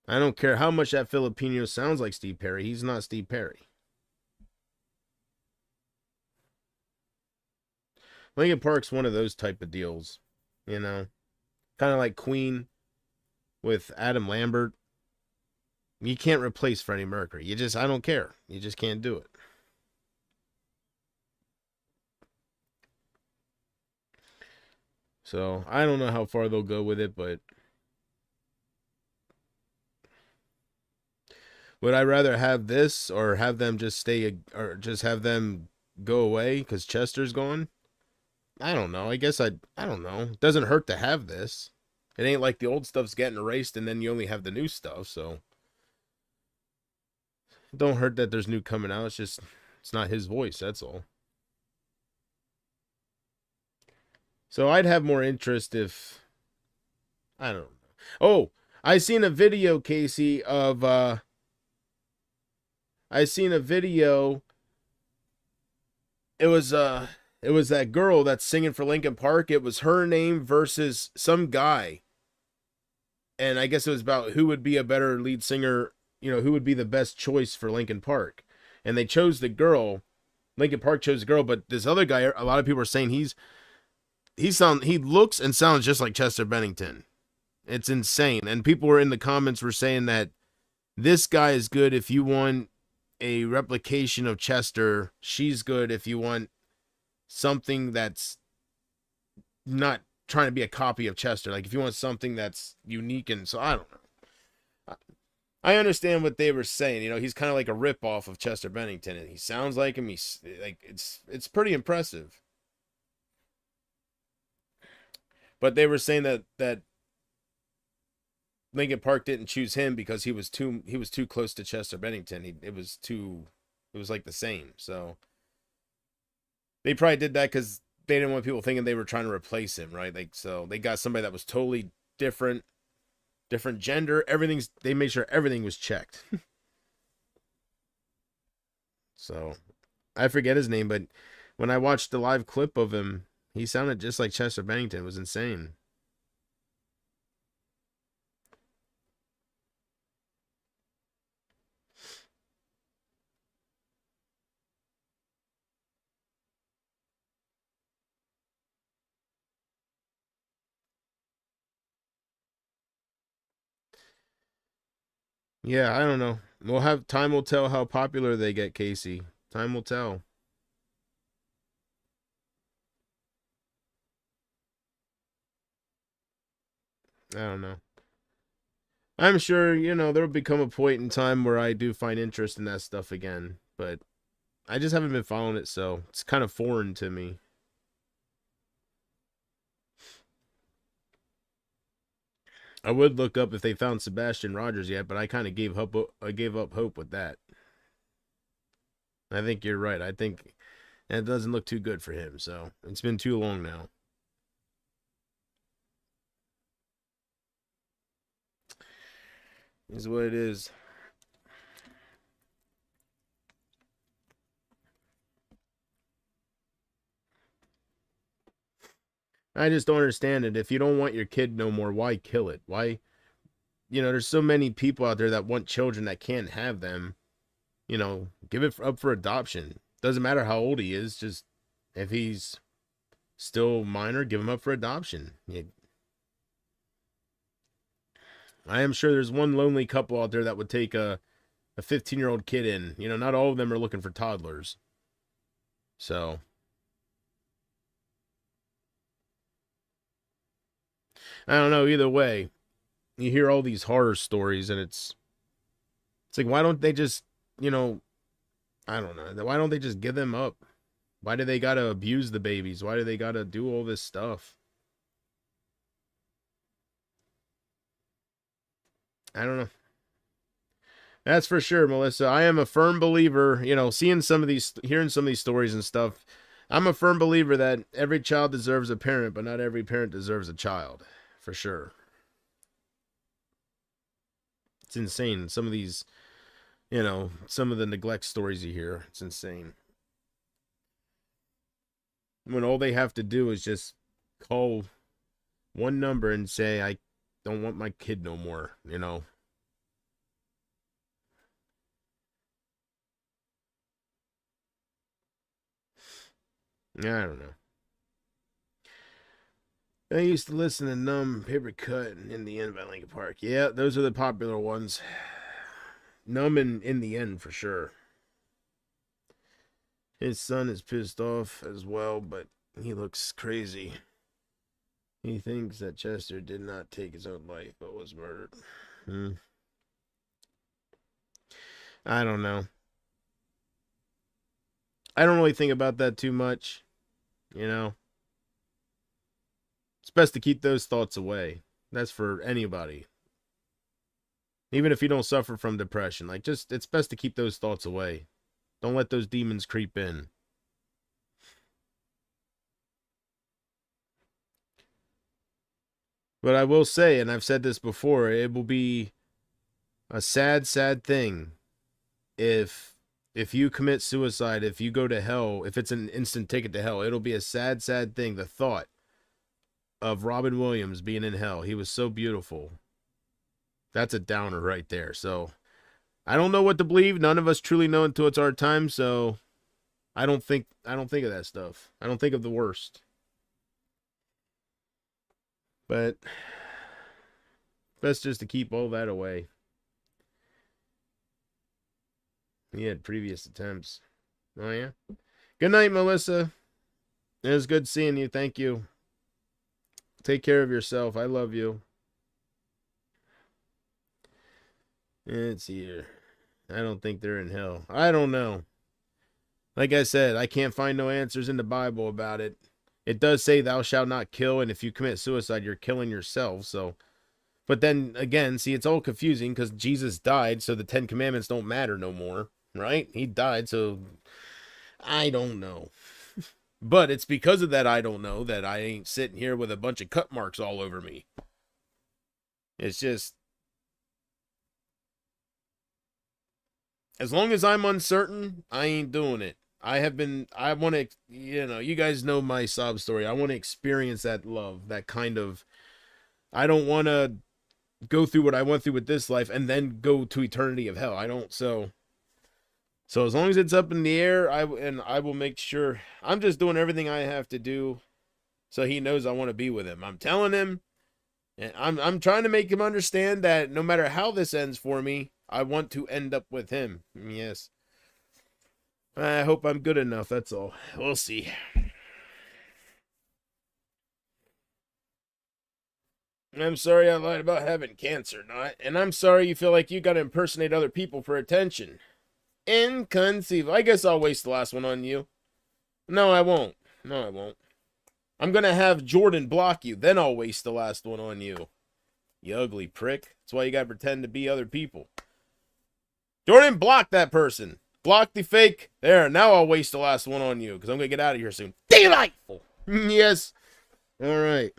I don't care how much that Filipino sounds like Steve Perry. He's not Steve Perry. Lincoln Park's one of those type of deals, you know, kind of like Queen with Adam Lambert. You can't replace Freddie Mercury. I don't care. You just can't do it. So I don't know how far they'll go with it, but would I rather have this or have them just stay or just have them go away because Chester's gone? I don't know. I don't know. It doesn't hurt to have this. It ain't like the old stuff's getting erased and then you only have the new stuff, so it don't hurt that there's new coming out. It's just it's not his voice, that's all. So I'd have more interest if I don't know. Oh, I seen a video, Casey, of I seen a video. It was it was that girl that's singing for Linkin Park. It was her name versus some guy. And I guess it was about who would be a better lead singer, you know, who would be the best choice for Linkin Park. And they chose the girl. Linkin Park chose the girl, but this other guy, a lot of people are saying he looks and sounds just like Chester Bennington. It's insane. And people were in the comments were saying that this guy is good if you want a replication of Chester. She's good if you want something that's not trying to be a copy of Chester. Like if you want something that's unique, and so I don't know. I understand what they were saying. You know, he's kind of like a rip off of Chester Bennington, and he sounds like him. He's like it's pretty impressive. But they were saying that Lincoln Park didn't choose him because he was too close to Chester Bennington. It was like the same. So they probably did that because they didn't want people thinking they were trying to replace him, right? Like so they got somebody that was totally different, different gender. They made sure everything was checked. So I forget his name, but when I watched the live clip of him, he sounded just like Chester Bennington. It was insane. Yeah, I don't know. We'll have time will tell how popular they get, Casey. Time will tell. I don't know. I'm sure, you know, there'll become a point in time where I do find interest in that stuff again, but I just haven't been following it, so it's kind of foreign to me. I would look up if they found Sebastian Rogers yet, but I kind of gave up hope with that. I think you're right. I think it doesn't look too good for him, so it's been too long now. Is what it is. I just don't understand it. If you don't want your kid no more, why kill it? Why, there's so many people out there that want children that can't have them. Give it up for adoption. Doesn't matter how old he is, just if he's still minor, give him up for adoption. I am sure there's one lonely couple out there that would take a 15-year-old kid in. Not all of them are looking for toddlers. So, I don't know. Either way, you hear all these horror stories, and it's like, why don't they just, I don't know. Why don't they just give them up? Why do they gotta abuse the babies? Why do they gotta do all this stuff? I don't know. That's for sure, Melissa. I am a firm believer, hearing some of these stories and stuff. I'm a firm believer that every child deserves a parent, but not every parent deserves a child. For sure. It's insane. Some of these, some of the neglect stories you hear. It's insane. When all they have to do is just call one number and say, I don't want my kid no more, I don't know. I used to listen to Numb, Paper Cut, and In the End by Linkin Park. Yeah, those are the popular ones. Numb and In the End for sure. His son is pissed off as well, but he looks crazy. He thinks that Chester did not take his own life, but was murdered. I don't know. I don't really think about that too much. It's best to keep those thoughts away. That's for anybody. Even if you don't suffer from depression, it's best to keep those thoughts away. Don't let those demons creep in. But I will say, and I've said this before, it will be a sad, sad thing if you commit suicide, if you go to hell, if it's an instant ticket to hell. It'll be a sad, sad thing. The thought of Robin Williams being in hell. He was so beautiful. That's a downer right there. So I don't know what to believe. None of us truly know until it's our time. So I don't think of that stuff. I don't think of the worst. But best just to keep all that away. He had previous attempts. Oh, yeah? Good night, Melissa. It was good seeing you. Thank you. Take care of yourself. I love you. It's here. I don't think they're in hell. I don't know. Like I said, I can't find no answers in the Bible about it. It does say thou shalt not kill, and if you commit suicide, you're killing yourself. So, but then again, see, it's all confusing because Jesus died, so the 10 Commandments don't matter no more, right? He died, so I don't know. But it's because of that I don't know that I ain't sitting here with a bunch of cut marks all over me. It's just, as long as I'm uncertain, I ain't doing it. I want to, you guys know my sob story. I want to experience that love, that kind of, I don't want to go through what I went through with this life and then go to eternity of hell. I don't, so as long as it's up in the air, I will make sure, I'm just doing everything I have to do so he knows I want to be with him. I'm telling him, and I'm trying to make him understand that no matter how this ends for me, I want to end up with him. Yes. I hope I'm good enough, that's all. We'll see. I'm sorry I lied about having cancer, and I'm sorry you feel like you gotta impersonate other people for attention. Inconceivable. I guess I'll waste the last one on you. No, I won't. No, I won't. I'm gonna have Jordan block you, then I'll waste the last one on you. You ugly prick. That's why you gotta pretend to be other people. Jordan, block that person. Block the fake. There, now I'll waste the last one on you, because I'm going to get out of here soon. Delightful! Yes. All right.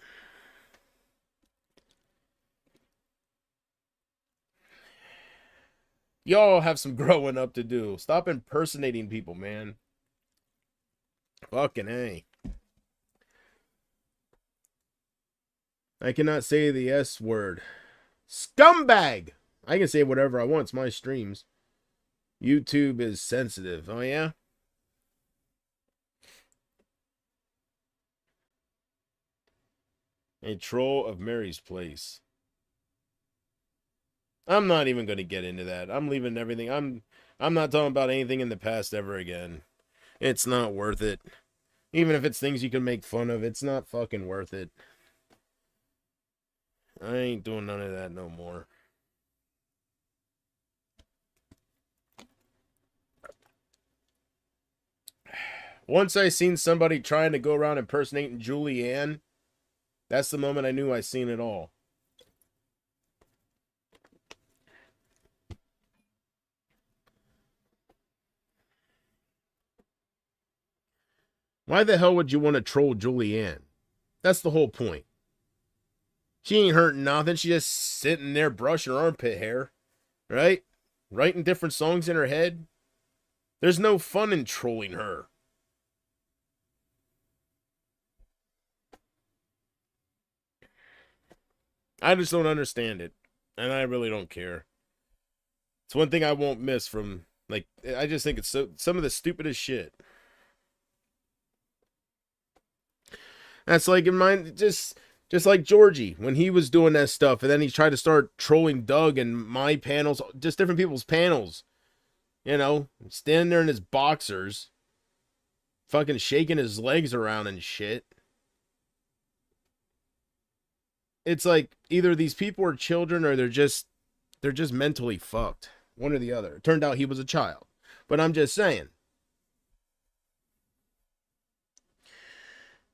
Y'all have some growing up to do. Stop impersonating people, man. Fucking A. I cannot say the S word. Scumbag! I can say whatever I want. It's my streams. YouTube is sensitive. Oh, yeah? A troll of Mary's Place. I'm not even going to get into that. I'm leaving everything. I'm not talking about anything in the past ever again. It's not worth it. Even if it's things you can make fun of, it's not fucking worth it. I ain't doing none of that no more. Once I seen somebody trying to go around impersonating Julianne, that's the moment I knew I seen it all. Why the hell would you want to troll Julianne? That's the whole point. She ain't hurting nothing. She just sitting there brushing her armpit hair, right? Writing different songs in her head. There's no fun in trolling her. I just don't understand it. And I really don't care. It's one thing I won't miss from, like, I just think it's some of the stupidest shit. That's like in mine, just like Georgie when he was doing that stuff, and then he tried to start trolling Doug and my panels, just different people's panels. You know, standing there in his boxers, fucking shaking his legs around and shit. It's like either these people are children or they're just mentally fucked. One or the other. It turned out he was a child. But I'm just saying.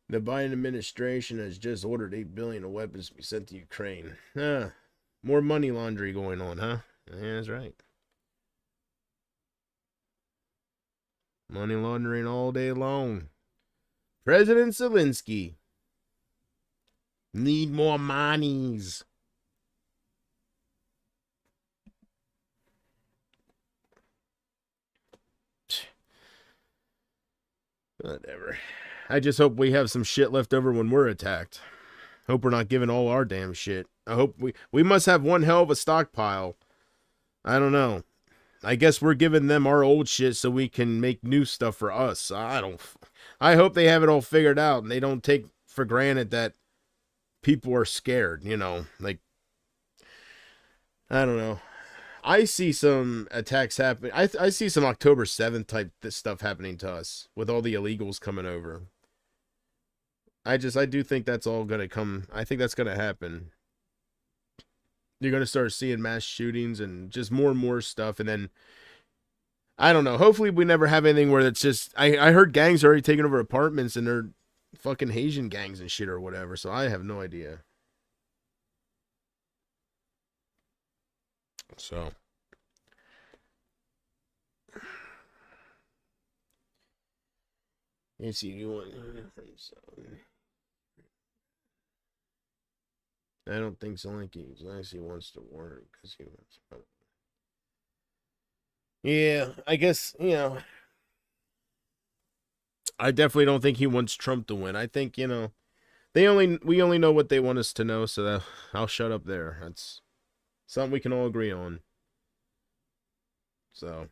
The Biden administration has just ordered $8 billion of weapons to be sent to Ukraine. More money laundering going on, huh? Yeah, that's right. Money laundering all day long. President Zelensky. Need more monies. Whatever. I just hope we have some shit left over when we're attacked. Hope we're not giving all our damn shit. I hope we must have one hell of a stockpile. I don't know. I guess we're giving them our old shit so we can make new stuff for us. I hope they have it all figured out and they don't take for granted that people are scared, you know. Like, I don't know. I see some attacks happening. I see some October 7th type stuff happening to us with all the illegals coming over. I do think that's all going to come. I think that's going to happen. You're going to start seeing mass shootings and just more and more stuff. And then, I don't know. Hopefully we never have anything where it's just, I heard gangs are already taking over apartments and they're fucking Haitian gangs and shit or whatever. So I have no idea. So. Let's see, you want. I don't think Zelensky actually wants to work because he wants. Yeah, I guess, you know. I definitely don't think he wants Trump to win. I think, you know, we only know what they want us to know, so that I'll shut up there. That's something we can all agree on. So.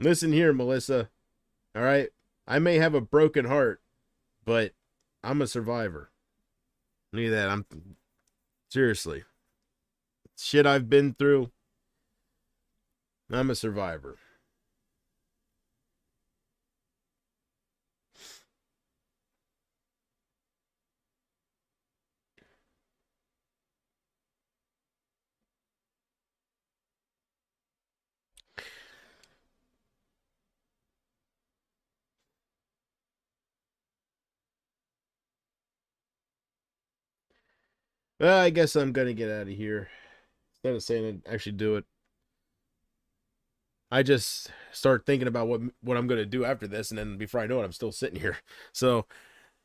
Listen here, Melissa. All right? I may have a broken heart, but I'm a survivor. Look at that. I'm seriously. Shit I've been through. I'm a survivor. Well, I guess I'm gonna get out of here. Instead of saying I'd actually do it, I just start thinking about what I'm gonna do after this, and then before I know it, I'm still sitting here. So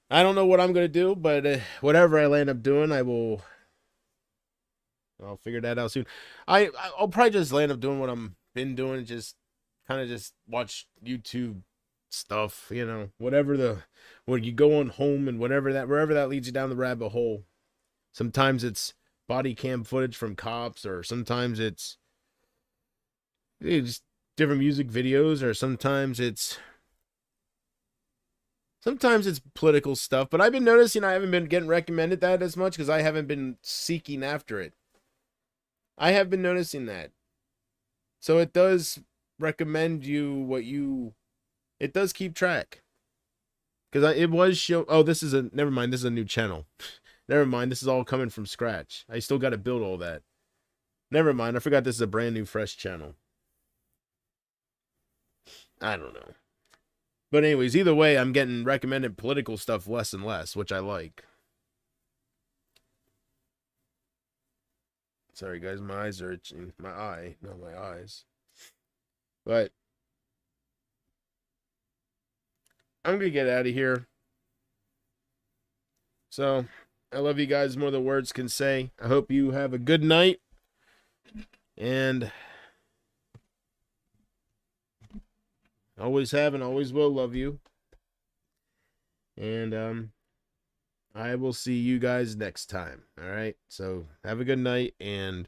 I don't know what I'm gonna do, but whatever I land up doing, I will I'll figure that out soon. I'll probably just land up doing what I'm been doing, just kind of just watch YouTube stuff, you know, whatever when you go on home and wherever that leads you down the rabbit hole. Sometimes it's body cam footage from cops, or sometimes it's just different music videos, or sometimes it's political stuff. But I've been noticing I haven't been getting recommended that as much because I haven't been seeking after it. I have been noticing that. So it does recommend you it does keep track. Because it was show. Oh, never mind. This is a new channel. Never mind. This is all coming from scratch. I still got to build all that. Never mind. I forgot this is a brand new, fresh channel. I don't know. But anyways, either way, I'm getting recommended political stuff less and less, which I like. Sorry, guys. My eyes are itching. My eye, not my eyes. But I'm going to get out of here. So, I love you guys more than words can say. I hope you have a good night. And always have and always will love you. And I will see you guys next time. All right? So, have a good night, and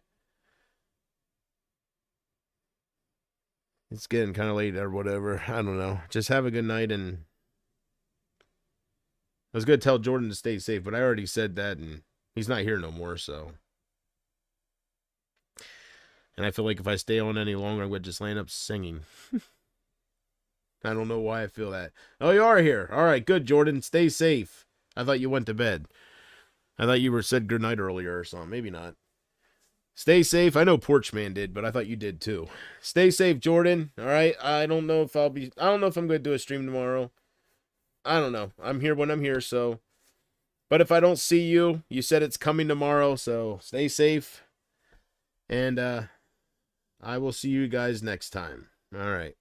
it's getting kind of late or whatever. I don't know. Just have a good night, and I was going to tell Jordan to stay safe, but I already said that, and he's not here no more, so. And I feel like if I stay on any longer, I'm going to just land up singing. I don't know why I feel that. Oh, you are here. All right, good, Jordan. Stay safe. I thought you went to bed. I thought you said good night earlier or something. Maybe not. Stay safe. I know Porchman did, but I thought you did too. Stay safe, Jordan. All right. I don't know if I'm going to do a stream tomorrow. I don't know. I'm here when I'm here, so. But if I don't see you, you said it's coming tomorrow, so stay safe. And I will see you guys next time. All right.